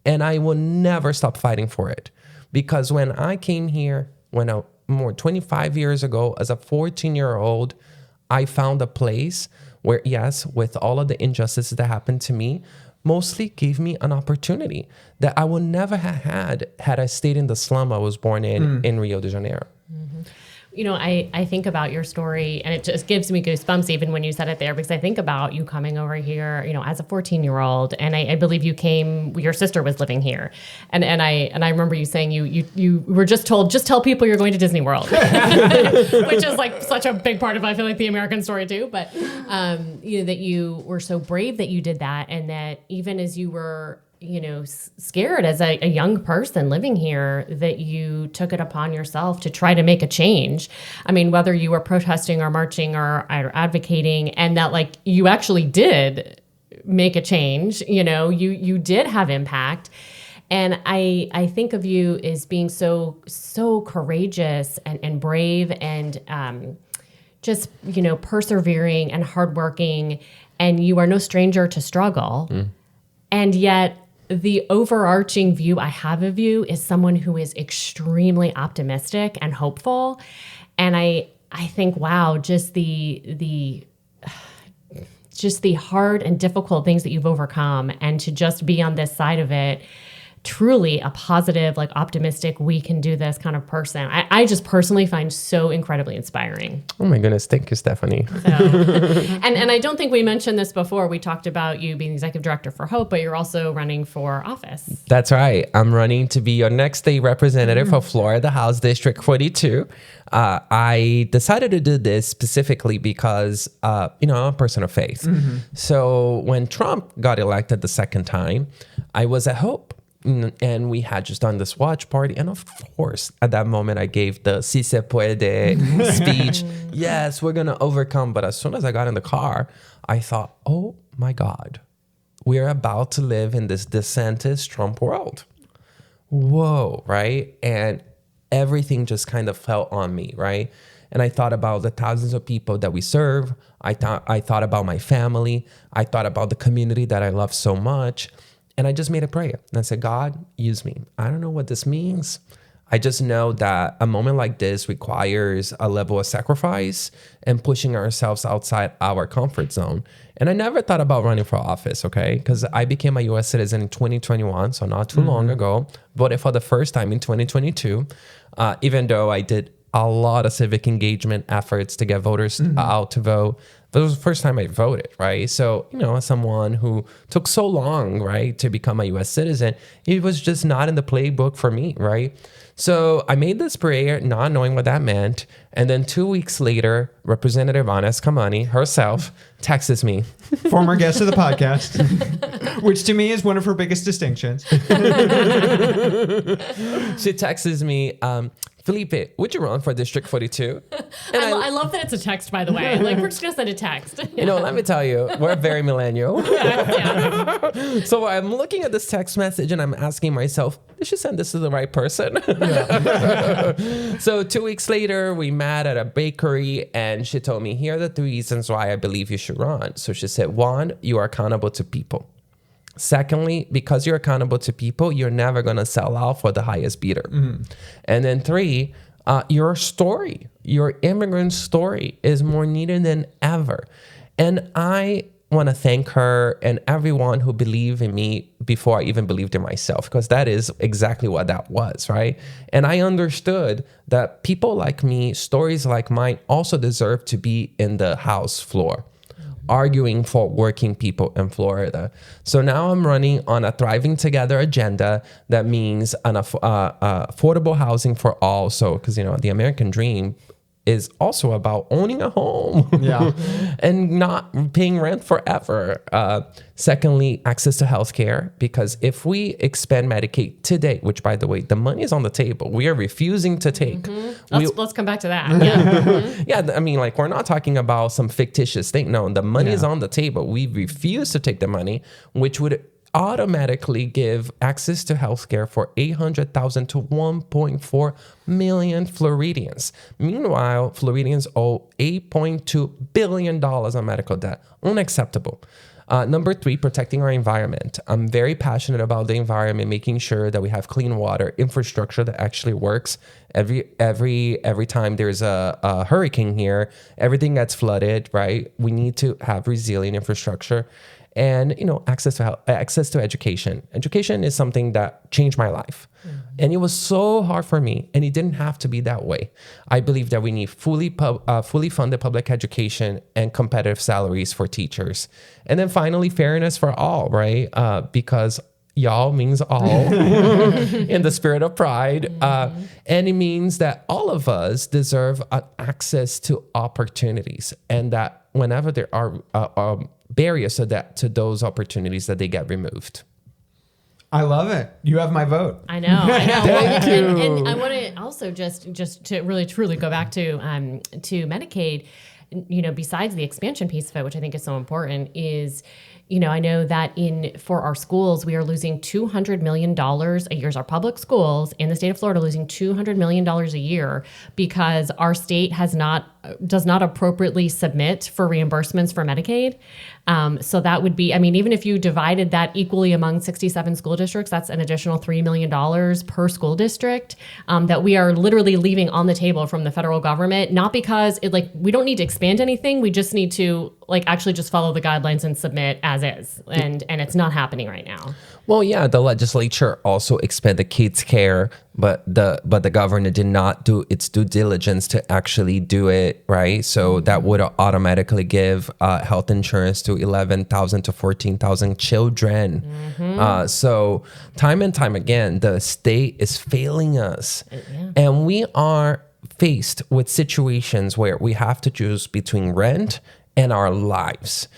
And I will never stop fighting for it. Because when I came here, 25 years ago, as a 14-year-old, I found a place where, yes, with all of the injustices that happened to me, mostly gave me an opportunity that I would never have had I stayed in the slum I was born in Rio de Janeiro. Mm-hmm. I think about your story, and it just gives me goosebumps even when you said it there, because I think about you coming over here, as a 14-year-old, and I believe your sister was living here, and I remember you saying you were just told, just tell people you're going to Disney World, which is like such a big part of, I feel like, the American story too, but that you were so brave that you did that, and that even as you were scared as a young person living here, that you took it upon yourself to try to make a change. I mean, whether you were protesting or marching or advocating, and that like you actually did make a change, you did have impact. And I think of you as being so courageous and brave and just, persevering and hardworking, and you are no stranger to struggle. And yet the overarching view I have of you is someone who is extremely optimistic and hopeful. And I think, wow, just the hard and difficult things that you've overcome, and to just be on this side of it, truly a positive, like optimistic, we can do this kind of person. I just personally find so incredibly inspiring. Oh my goodness. Thank you, Stephanie. So, and I don't think we mentioned this before. We talked about you being executive director for Hope, but you're also running for office. That's right. I'm running to be your next state representative for Florida House District 42. I decided to do this specifically because, I'm a person of faith. So when Trump got elected the second time, I was at Hope. And we had just done this watch party. And of course, at that moment, I gave the si se puede speech. Yes, we're going to overcome. But as soon as I got in the car, I thought, oh my God, we're about to live in this DeSantis Trump world. Whoa, right? And everything just kind of fell on me, right? And I thought about the thousands of people that we serve. I thought about my family. I thought about the community that I love so much. And I just made a prayer. And I said, God, use me. I don't know what this means. I just know that a moment like this requires a level of sacrifice and pushing ourselves outside our comfort zone. And I never thought about running for office, okay? Because I became a U.S. citizen in 2021, so not too long ago. Voted for the first time in 2022, even though I did a lot of civic engagement efforts to get voters out to vote. But it was the first time I voted, right? So, as someone who took so long, right, to become a U.S. citizen, it was just not in the playbook for me, right? So I made this prayer, not knowing what that meant. And then 2 weeks later, Representative Ana Escamani herself texts me. Former guest of the podcast, which to me is one of her biggest distinctions. She texts me, Felipe, would you run for District 42? And I love that it's a text, by the way. Like, we're just going to send a text. Let me tell you, we're very millennial. Yeah. So I'm looking at this text message and I'm asking myself, did she send this to the right person? So 2 weeks later, we met at a bakery and she told me, here are the 3 reasons why I believe you should run. So she said, 1, you are accountable to people. Secondly, because you're accountable to people, you're never going to sell out for the highest bidder. And then 3, your story, your immigrant story is more needed than ever. And I want to thank her and everyone who believed in me before I even believed in myself, because that is exactly what that was, right? And I understood that people like me, stories like mine, also deserve to be in the House floor, arguing for working people in Florida. So now I'm running on a Thriving Together agenda that means an affordable housing for all. So, because, the American dream is also about owning a home and not paying rent forever. Secondly, access to healthcare, because if we expand Medicaid today, which, by the way, the money is on the table, we are refusing to take. Let's come back to that. Yeah. We're not talking about some fictitious thing. No, the money is on the table. We refuse to take the money, which would automatically give access to healthcare for 800,000 to 1.4 million Floridians. Meanwhile, Floridians owe $8.2 billion on medical debt. Unacceptable. Number 3, protecting our environment. I'm very passionate about the environment, making sure that we have clean water, infrastructure that actually works. Every time there's a hurricane here, everything gets flooded, right? We need to have resilient infrastructure. And, access to education. Education is something that changed my life. And it was so hard for me, and it didn't have to be that way. I believe that we need fully funded public education and competitive salaries for teachers. And then finally, fairness for all, right? Because y'all means all in the spirit of pride. And it means that all of us deserve access to opportunities, and that whenever there are barriers to those opportunities, that they get removed. I love it. You have my vote. I know. Thank you. And I want to also just to really truly go back to Medicaid. Besides the expansion piece of it, which I think is so important, is I know that for our schools, we are losing $200 million a year. Our public schools in the state of Florida losing $200 million a year because our state does not appropriately submit for reimbursements for Medicaid. So that would be, even if you divided that equally among 67 school districts, that's an additional $3 million per school district that we are literally leaving on the table from the federal government. Not because we don't need to expand anything. We just need to actually just follow the guidelines and submit as is. And it's not happening right now. Well, yeah, the legislature also expanded kids' care, but the governor did not do its due diligence to actually do it, right? So that would automatically give health insurance to 11,000 to 14,000 children. So time and time again, the state is failing us. And we are faced with situations where we have to choose between rent and our lives.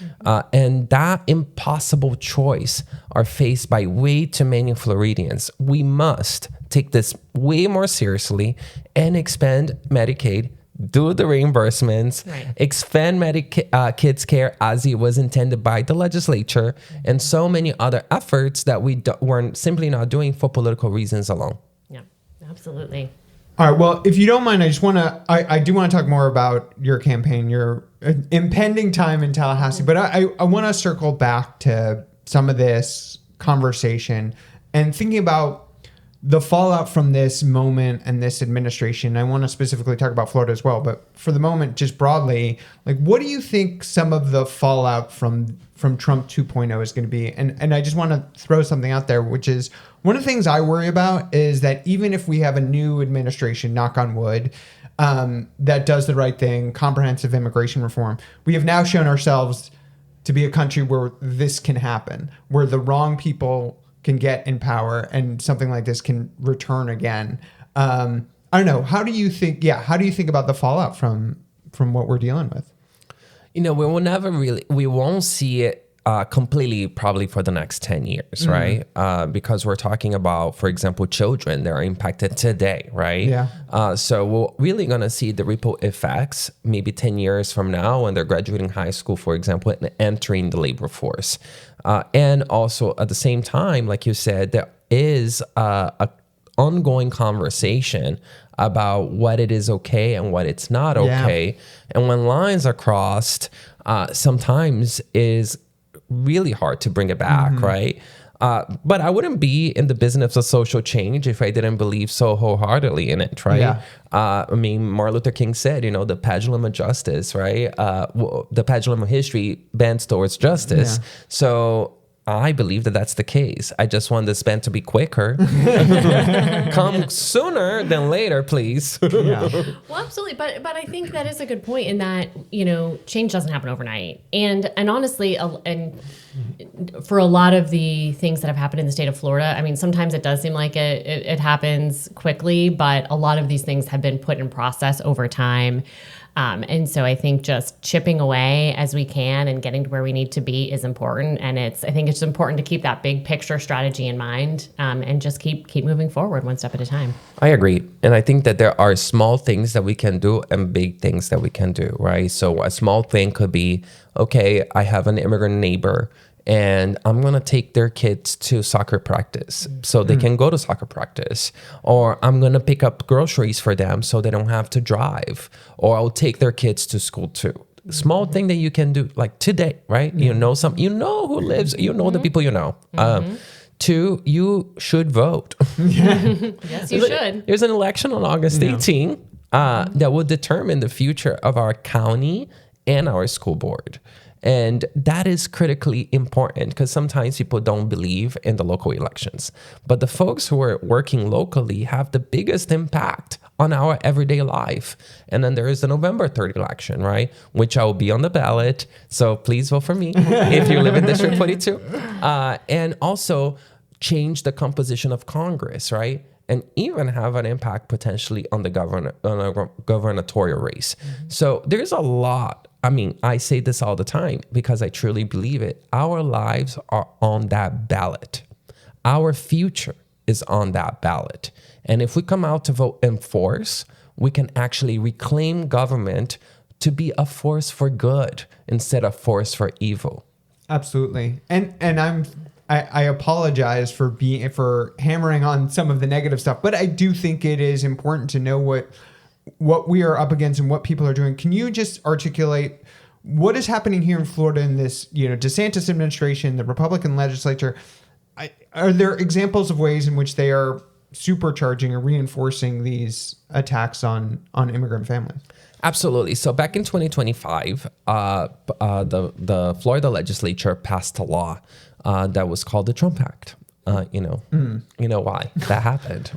And that impossible choice are faced by way too many Floridians. We must take this way more seriously and expand Medicaid, do the reimbursements, expand kids care as it was intended by the legislature, and so many other efforts that we're simply not doing for political reasons alone. Yeah, absolutely. All right. Well, if you don't mind, I do want to talk more about your campaign, your impending time in Tallahassee, but I want to circle back to some of this conversation and thinking about the fallout from this moment and this administration. I want to specifically talk about Florida as well, but for the moment, just broadly, like, what do you think some of the fallout from Trump 2.0 is going to be? And I just want to throw something out there, which is one of the things I worry about is that even if we have a new administration, knock on wood, that does the right thing, comprehensive immigration reform, we have now shown ourselves to be a country where this can happen, where the wrong people can get in power and something like this can return again. I don't know. How do you think about the fallout from what we're dealing with? We won't see it completely probably for the next 10 years, right? Because we're talking about, for example, children that are impacted today, right? Yeah. So we're really going to see the ripple effects maybe 10 years from now when they're graduating high school, for example, and entering the labor force. And also at the same time, like you said, there is a ongoing conversation about what it is okay and what it's not okay. Yeah. And when lines are crossed, sometimes is really hard to bring it back, right? But I wouldn't be in the business of social change if I didn't believe so wholeheartedly in it, right? Yeah. I mean, Martin Luther King said, the pendulum of justice, right? The pendulum of history bends towards justice. Yeah. So I believe that that's the case. I just want this bend to be quicker. Come sooner than later, please. Yeah. Well, absolutely. But I think that is a good point in that, change doesn't happen overnight. And honestly, and for a lot of the things that have happened in the state of Florida, I mean, sometimes it does seem like it happens quickly, but a lot of these things have been put in process over time. And so I think just chipping away as we can and getting to where we need to be is important. And I think it's important to keep that big picture strategy in mind, and just keep moving forward one step at a time. I agree. And I think that there are small things that we can do and big things that we can do, right? So a small thing could be, okay, I have an immigrant neighbor and I'm going to take their kids to soccer practice so they can go to soccer practice. Or I'm going to pick up groceries for them so they don't have to drive. Or I'll take their kids to school too. Small thing that you can do like today, right? You know who lives, the people you know. 2, you should vote. Yes, you should. There's an election on August 18 that will determine the future of our county and our school board. And that is critically important because sometimes people don't believe in the local elections. But the folks who are working locally have the biggest impact on our everyday life. And then there is the November 3rd election, right? Which I will be on the ballot. So please vote for me if you live in District 42. And also change the composition of Congress, right? And even have an impact potentially on the gubernatorial race. So there's a lot. I mean, I say this all the time because I truly believe it. Our lives are on that ballot. Our future is on that ballot. And if we come out to vote in force, we can actually reclaim government to be a force for good instead of force for evil. Absolutely. And I apologize for hammering on some of the negative stuff, but I do think it is important to know what we are up against and what people are doing. Can you just articulate what is happening here in Florida in this, DeSantis administration, the Republican legislature? Are there examples of ways in which they are supercharging or reinforcing these attacks on immigrant families? Absolutely. So back in 2025, the Florida legislature passed a law that was called the Trump Act. You know why that happened.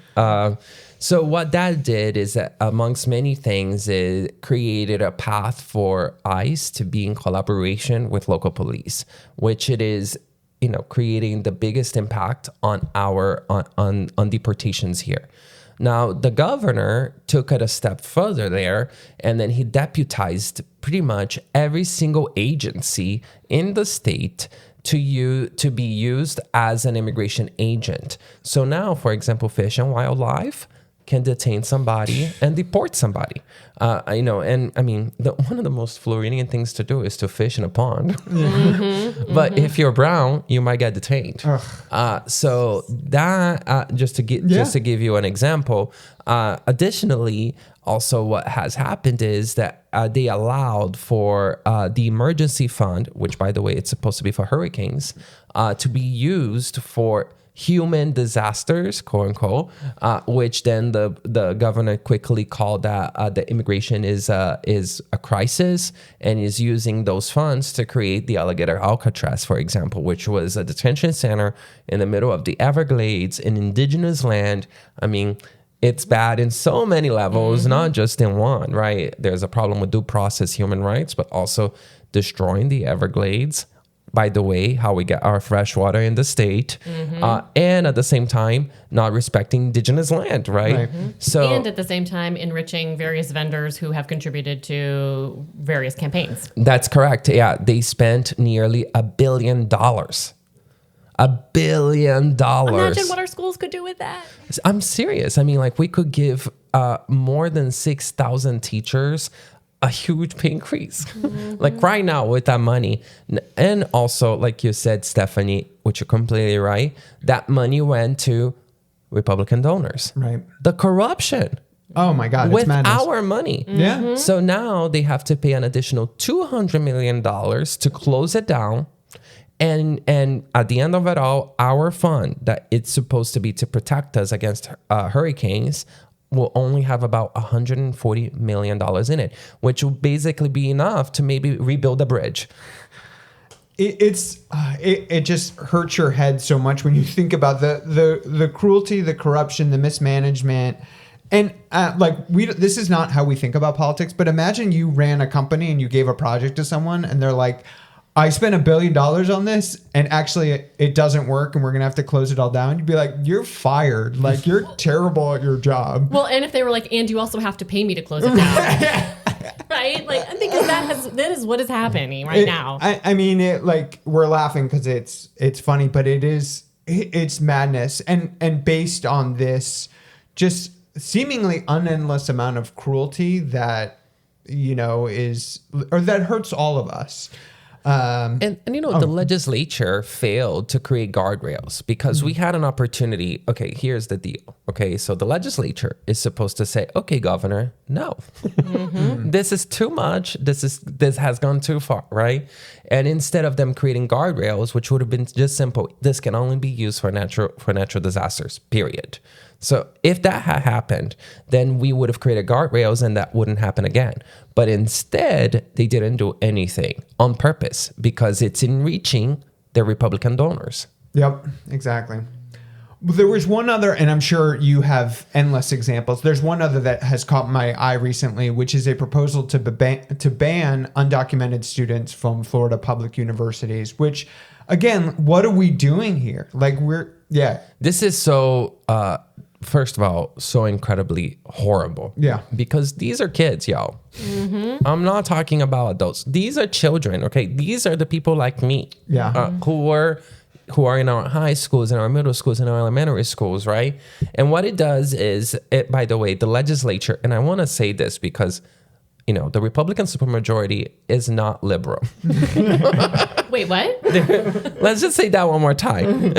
So what that did is that amongst many things, it created a path for ICE to be in collaboration with local police, which it is, creating the biggest impact on on deportations here. Now, the governor took it a step further there, and then he deputized pretty much every single agency in the state to be used as an immigration agent. So now, for example, Fish and Wildlife can detain somebody and deport somebody. I know, and I mean, one of the most Floridian things to do is to fish in a pond. But if you're brown, you might get detained. So that just to give you an example. Additionally, also what has happened is that they allowed for the emergency fund, which by the way, it's supposed to be for hurricanes, to be used for human disasters, quote unquote, which then the governor quickly called that the immigration is a crisis, and is using those funds to create the Alligator Alcatraz, for example, which was a detention center in the middle of the Everglades in indigenous land. I mean, it's bad in so many levels, not just in one, right? There's a problem with due process, human rights, but also destroying the Everglades. By the way, how we get our fresh water in the state, and at the same time, not respecting indigenous land, right? So, and at the same time, enriching various vendors who have contributed to various campaigns. That's correct. Yeah, they spent nearly $1 billion. $1 billion. Imagine what our schools could do with that. I'm serious. I mean, like, we could give more than 6,000 teachers a huge pay increase, like right now with that money. And also, like you said, Stephanie, which you're completely right, that money went to Republican donors. Right. The corruption. Oh my God. With our money. Yeah. So now they have to pay an additional $200 million to close it down. And at the end of it all, our fund that it's supposed to be to protect us against hurricanes will only have about $140 million in it, which will basically be enough to maybe rebuild a bridge. It just hurts your head so much when you think about the cruelty, the corruption, the mismanagement. And this is not how we think about politics, but imagine you ran a company and you gave a project to someone and they're like, I spent $1 billion on this and actually it doesn't work and we're going to have to close it all down. You'd be like, you're fired. Like, you're terrible at your job. Well, and if they were like, and you also have to pay me to close it down. Right? Like, because that is what is happening right now. I mean, we're laughing because it's funny, but it's madness. And based on this just seemingly unendless amount of cruelty that, that hurts all of us. The legislature failed to create guardrails because we had an opportunity. Okay, here's the deal. Okay, so the legislature is supposed to say, okay, governor, no, this is too much. This has gone too far, right? And instead of them creating guardrails, which would have been just simple, this can only be used for natural disasters, period. So if that had happened, then we would have created guardrails and that wouldn't happen again. But instead, they didn't do anything on purpose because it's enriching their Republican donors. Yep, exactly. There was one other, and I'm sure you have endless examples. There's one other that has caught my eye recently, which is a proposal to ban undocumented students from Florida public universities, which, again, what are we doing here? This is so... first of all, so incredibly horrible. Yeah. Because these are kids, y'all. I'm not talking about adults. These are children, okay? These are the people like me. Yeah. Who are in our high schools, in our middle schools, in our elementary schools, right? And what it does is, by the way, the legislature, and I want to say this because, the Republican supermajority is not liberal. Wait, what? Let's just say that one more time.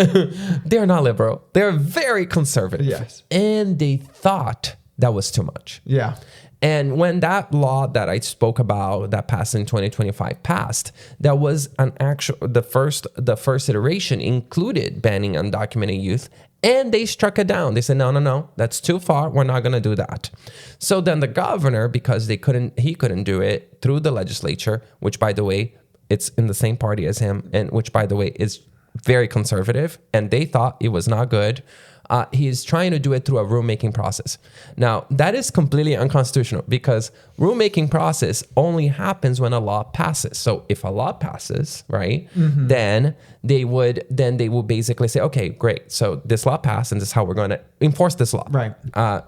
They're not liberal. They're very conservative. Yes. And they thought that was too much. Yeah. And when that law that I spoke about that passed in 2025 passed, that was the first iteration included banning undocumented youth. And they struck it down. They said, no, that's too far. We're not going to do that. So then the governor, because he couldn't do it through the legislature, which by the way, it's in the same party as him, and which by the way is very conservative, and they thought it was not good. He's trying to do it through a rulemaking process. Now, that is completely unconstitutional because rulemaking process only happens when a law passes. So if a law passes, right, then they would basically say, okay, great. So this law passed, and this is how we're going to enforce this law. Right.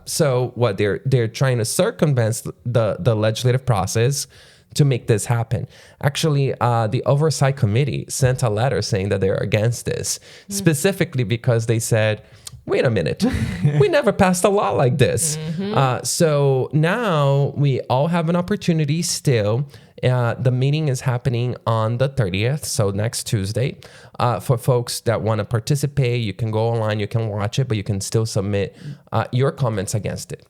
So what they're trying to circumvent the legislative process to make this happen. Actually, the Oversight Committee sent a letter saying that they're against this, specifically because they said, wait a minute, we never passed a law like this. So now we all have an opportunity still. The meeting is happening on the 30th, so next Tuesday. For folks that want to participate, you can go online, you can watch it, but you can still submit your comments against it.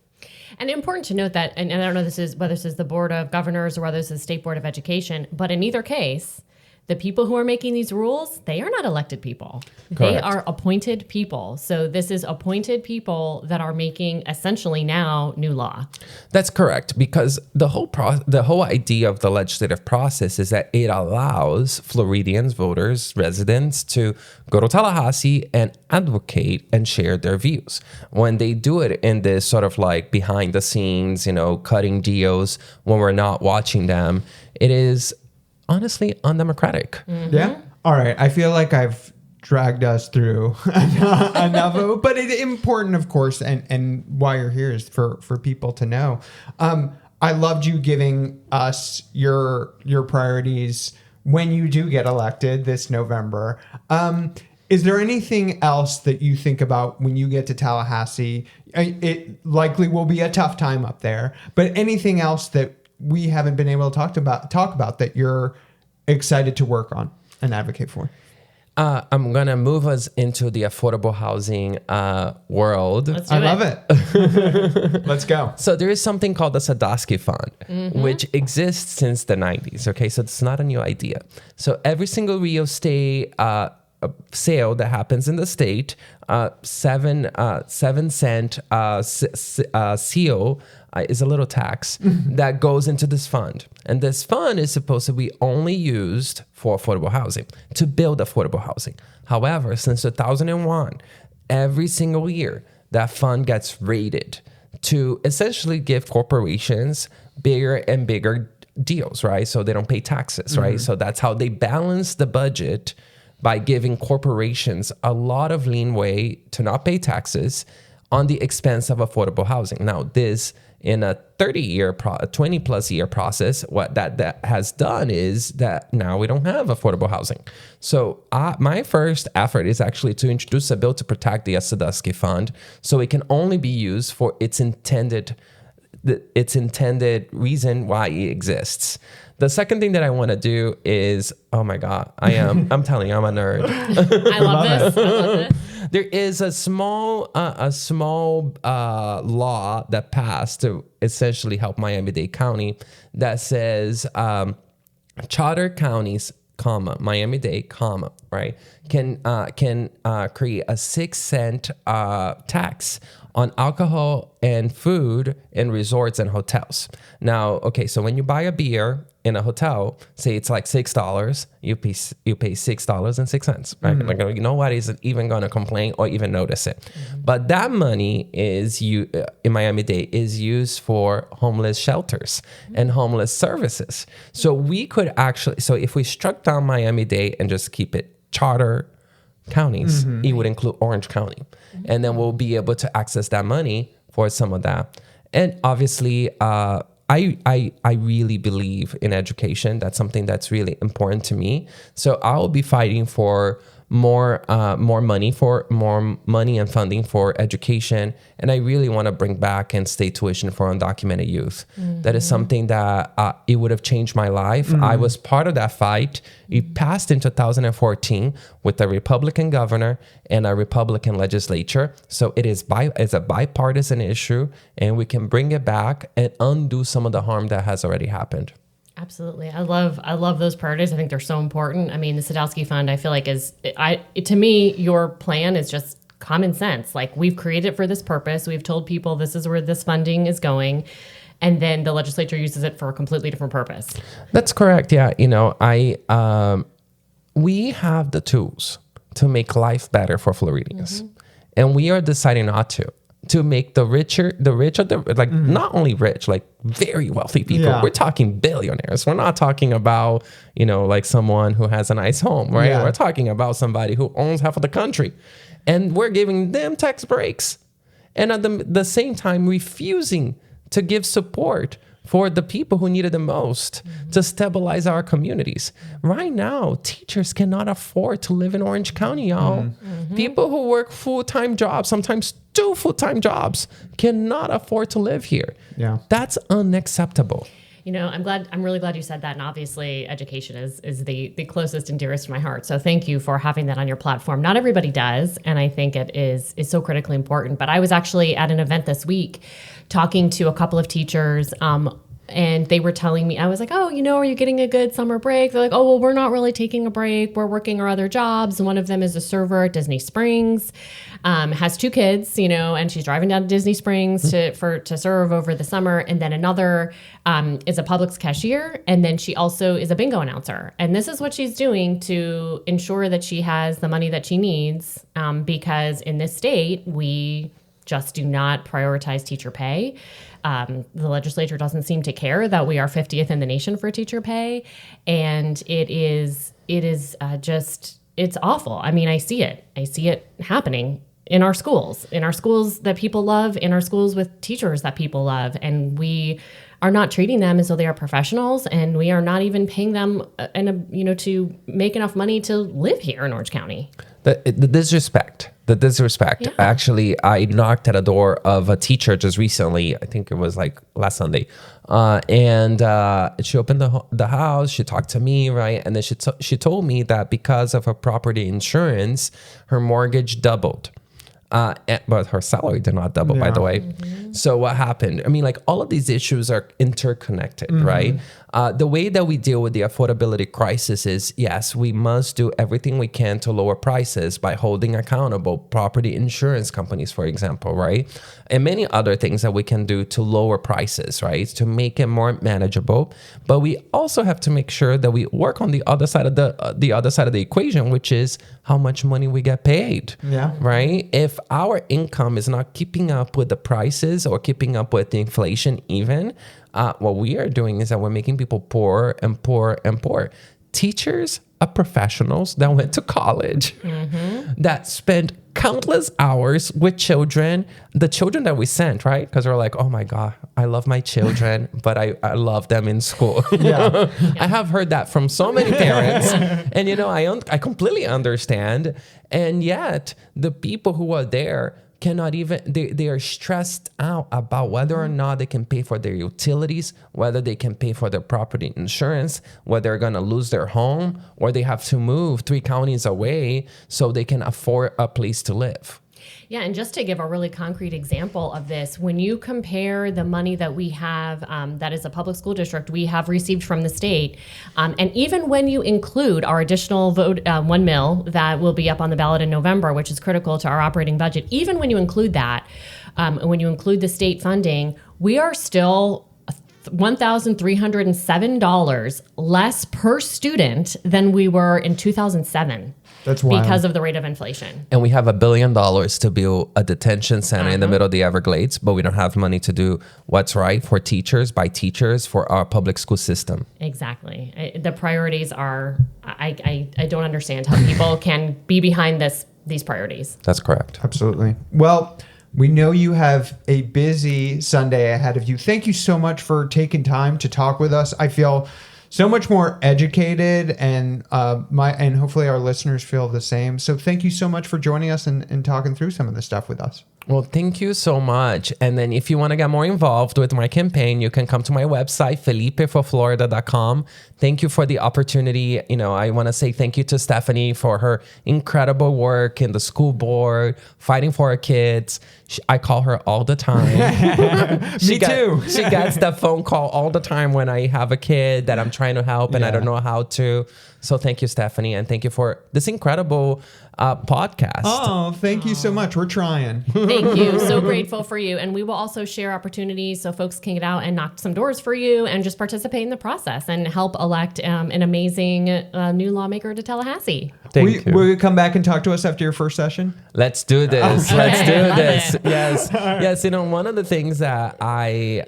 And important to note that, and I don't know whether this is the Board of Governors or whether this is the State Board of Education, but in either case, the people who are making these rules, they are not elected people. Correct. They are appointed people. So this is appointed people that are making essentially now new law. That's correct, because the whole idea of the legislative process is that it allows Floridians, voters, residents to go to Tallahassee and advocate and share their views. When they do it in this sort of like behind the scenes, cutting deals when we're not watching them, it is honestly undemocratic. Yeah. All right. I feel like I've dragged us through enough of it, but it's important, of course, and why you're here is for people to know. I loved you giving us your priorities when you do get elected this November. Is there anything else that you think about when you get to Tallahassee? It likely will be a tough time up there, but anything else that we haven't been able to talk about that you're excited to work on and advocate for? I'm going to move us into the affordable housing world. I love it. Let's go. So there is something called the Sadowski Fund, which exists since the 90s. Okay, so it's not a new idea. So every single real estate sale that happens in the state, 7-cent CO is a little tax that goes into this fund. And this fund is supposed to be only used for affordable housing, to build affordable housing. However, since 2001, every single year, that fund gets raided to essentially give corporations bigger and bigger deals, right? So they don't pay taxes, right? So that's how they balance the budget, by giving corporations a lot of leeway to not pay taxes on the expense of affordable housing. Now, this in a 20 plus year process, what that has done is that now we don't have affordable housing. So my first effort is actually to introduce a bill to protect the Sadowski Fund, so it can only be used for its intended reason why it exists. The second thing that I want to do is, oh my God, I'm telling you, I'm a nerd. I love this. There is a small law that passed to essentially help Miami-Dade County that says charter counties, Miami-Dade, right, can create a 6-cent tax on alcohol and food in resorts and hotels. Now, okay, so when you buy a beer in a hotel, say it's like $6, you pay $6.06, right? Like, nobody's even gonna complain or even notice it. But that money is in Miami-Dade is used for homeless shelters and homeless services. So we could actually, if we struck down Miami-Dade and just keep it charter counties, it would include Orange County. And then we'll be able to access that money for some of that. And obviously, I really believe in education. That's something that's really important to me. So I'll be fighting for more money and funding for education. And I really want to bring back in-state tuition for undocumented youth. That is something that it would have changed my life. I was part of that fight. It passed in 2014 with a Republican governor and a Republican legislature. So it's a bipartisan issue, and we can bring it back and undo some of the harm that has already happened. Absolutely. I love those priorities. I think they're so important. I mean, the Sadowski Fund, I feel like to me, your plan is just common sense. Like, we've created it for this purpose. We've told people this is where this funding is going. And then the legislature uses it for a completely different purpose. That's correct. Yeah. We have the tools to make life better for Floridians. And we are deciding not to make the rich are the like not only rich, like very wealthy people. Yeah. We're talking billionaires. We're not talking about, like someone who has a nice home, right? Yeah. We're talking about somebody who owns half of the country, and we're giving them tax breaks, and at the same time refusing to give support for the people who need it the most to stabilize our communities. Right now, teachers cannot afford to live in Orange County, y'all. People who work full-time jobs, sometimes 2 full-time jobs, cannot afford to live here. Yeah. That's unacceptable. I'm really glad you said that. And obviously education is the closest and dearest to my heart. So thank you for having that on your platform. Not everybody does. And I think it is so critically important. But I was actually at an event this week talking to a couple of teachers, and they were telling me, I was like, oh, are you getting a good summer break? They're like, oh, well, we're not really taking a break. We're working our other jobs. One of them is a server at Disney Springs, has 2 kids, and she's driving down to Disney Springs to serve over the summer. And then another is a Publix cashier. And then she also is a bingo announcer. And this is what she's doing to ensure that she has the money that she needs, because in this state, we just do not prioritize teacher pay. The legislature doesn't seem to care that we are 50th in the nation for teacher pay. And it is just, it's awful. I mean, I see it happening in our schools that people love, in our schools with teachers that people love. And we are not treating them as though they are professionals, and we are not even paying them to make enough money to live here in Orange County. The disrespect. Yeah. Actually, I knocked at a door of a teacher just recently. I think it was like last Sunday. And she opened the house. She talked to me, right? And then she told me that because of her property insurance, her mortgage doubled. But her salary did not double, by the way. So what happened? I mean, like, all of these issues are interconnected, right? The way that we deal with the affordability crisis is, yes, we must do everything we can to lower prices by holding accountable property insurance companies, for example, right? And many other things that we can do to lower prices, right? To make it more manageable. But we also have to make sure that we work on the other side of the equation, which is how much money we get paid. Yeah. Right? If our income is not keeping up with the prices or keeping up with the inflation even, what we are doing is that we're making people poorer and poorer and poorer. Teachers are professionals that went to college, that spent countless hours with children, the children that we sent, right? Because we're like, oh my God, I love my children, but I love them in school. Yeah. I have heard that from so many parents. And, I completely understand. And yet the people who are there cannot even, they are stressed out about whether or not they can pay for their utilities, whether they can pay for their property insurance, whether they're going to lose their home, or they have to move 3 counties away so they can afford a place to live. Yeah, and just to give a really concrete example of this, when you compare the money that we have, that is a public school district, we have received from the state, and even when you include our additional vote, $1 million that will be up on the ballot in November, which is critical to our operating budget, even when you include that, when you include the state funding, we are still $1,307 less per student than we were in 2007. That's wild. Because of the rate of inflation. And we have $1 billion to build a detention center in the middle of the Everglades, but we don't have money to do what's right for teachers, by teachers, for our public school system. Exactly. The priorities are, I don't understand how people can be behind these priorities. That's correct. Absolutely. Well, we know you have a busy Sunday ahead of you. Thank you so much for taking time to talk with us. I feel so much more educated, and hopefully our listeners feel the same. So thank you so much for joining us and talking through some of this stuff with us. Well, thank you so much. And then if you want to get more involved with my campaign, you can come to my website, felipeforflorida.com. Thank you for the opportunity. I want to say thank you to Stephanie for her incredible work in the school board, fighting for her kids. I call her all the time. Me too. She gets that phone call all the time when I have a kid that I'm trying to help and I don't know how to. So thank you, Stephanie. And thank you for this incredible podcast. Oh, thank you so much. We're trying. Thank you. So grateful for you. And we will also share opportunities so folks can get out and knock some doors for you and just participate in the process and help elect an amazing new lawmaker to Tallahassee. Thank you. Will you come back and talk to us after your first session? Let's do this. Okay. Let's do Love this. it. Yes. Yes. One of the things that I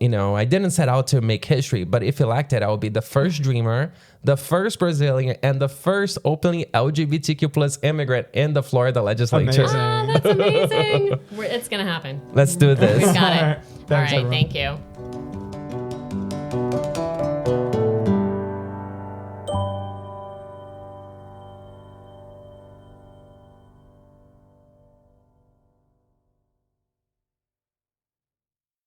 didn't set out to make history, but if elected, I will be the first dreamer, the first Brazilian, and the first openly LGBTQ plus immigrant in the Florida legislature. Amazing. That's amazing. It's going to happen. Let's do this. We've got it. All right. All Thanks, right. everyone. Thank you.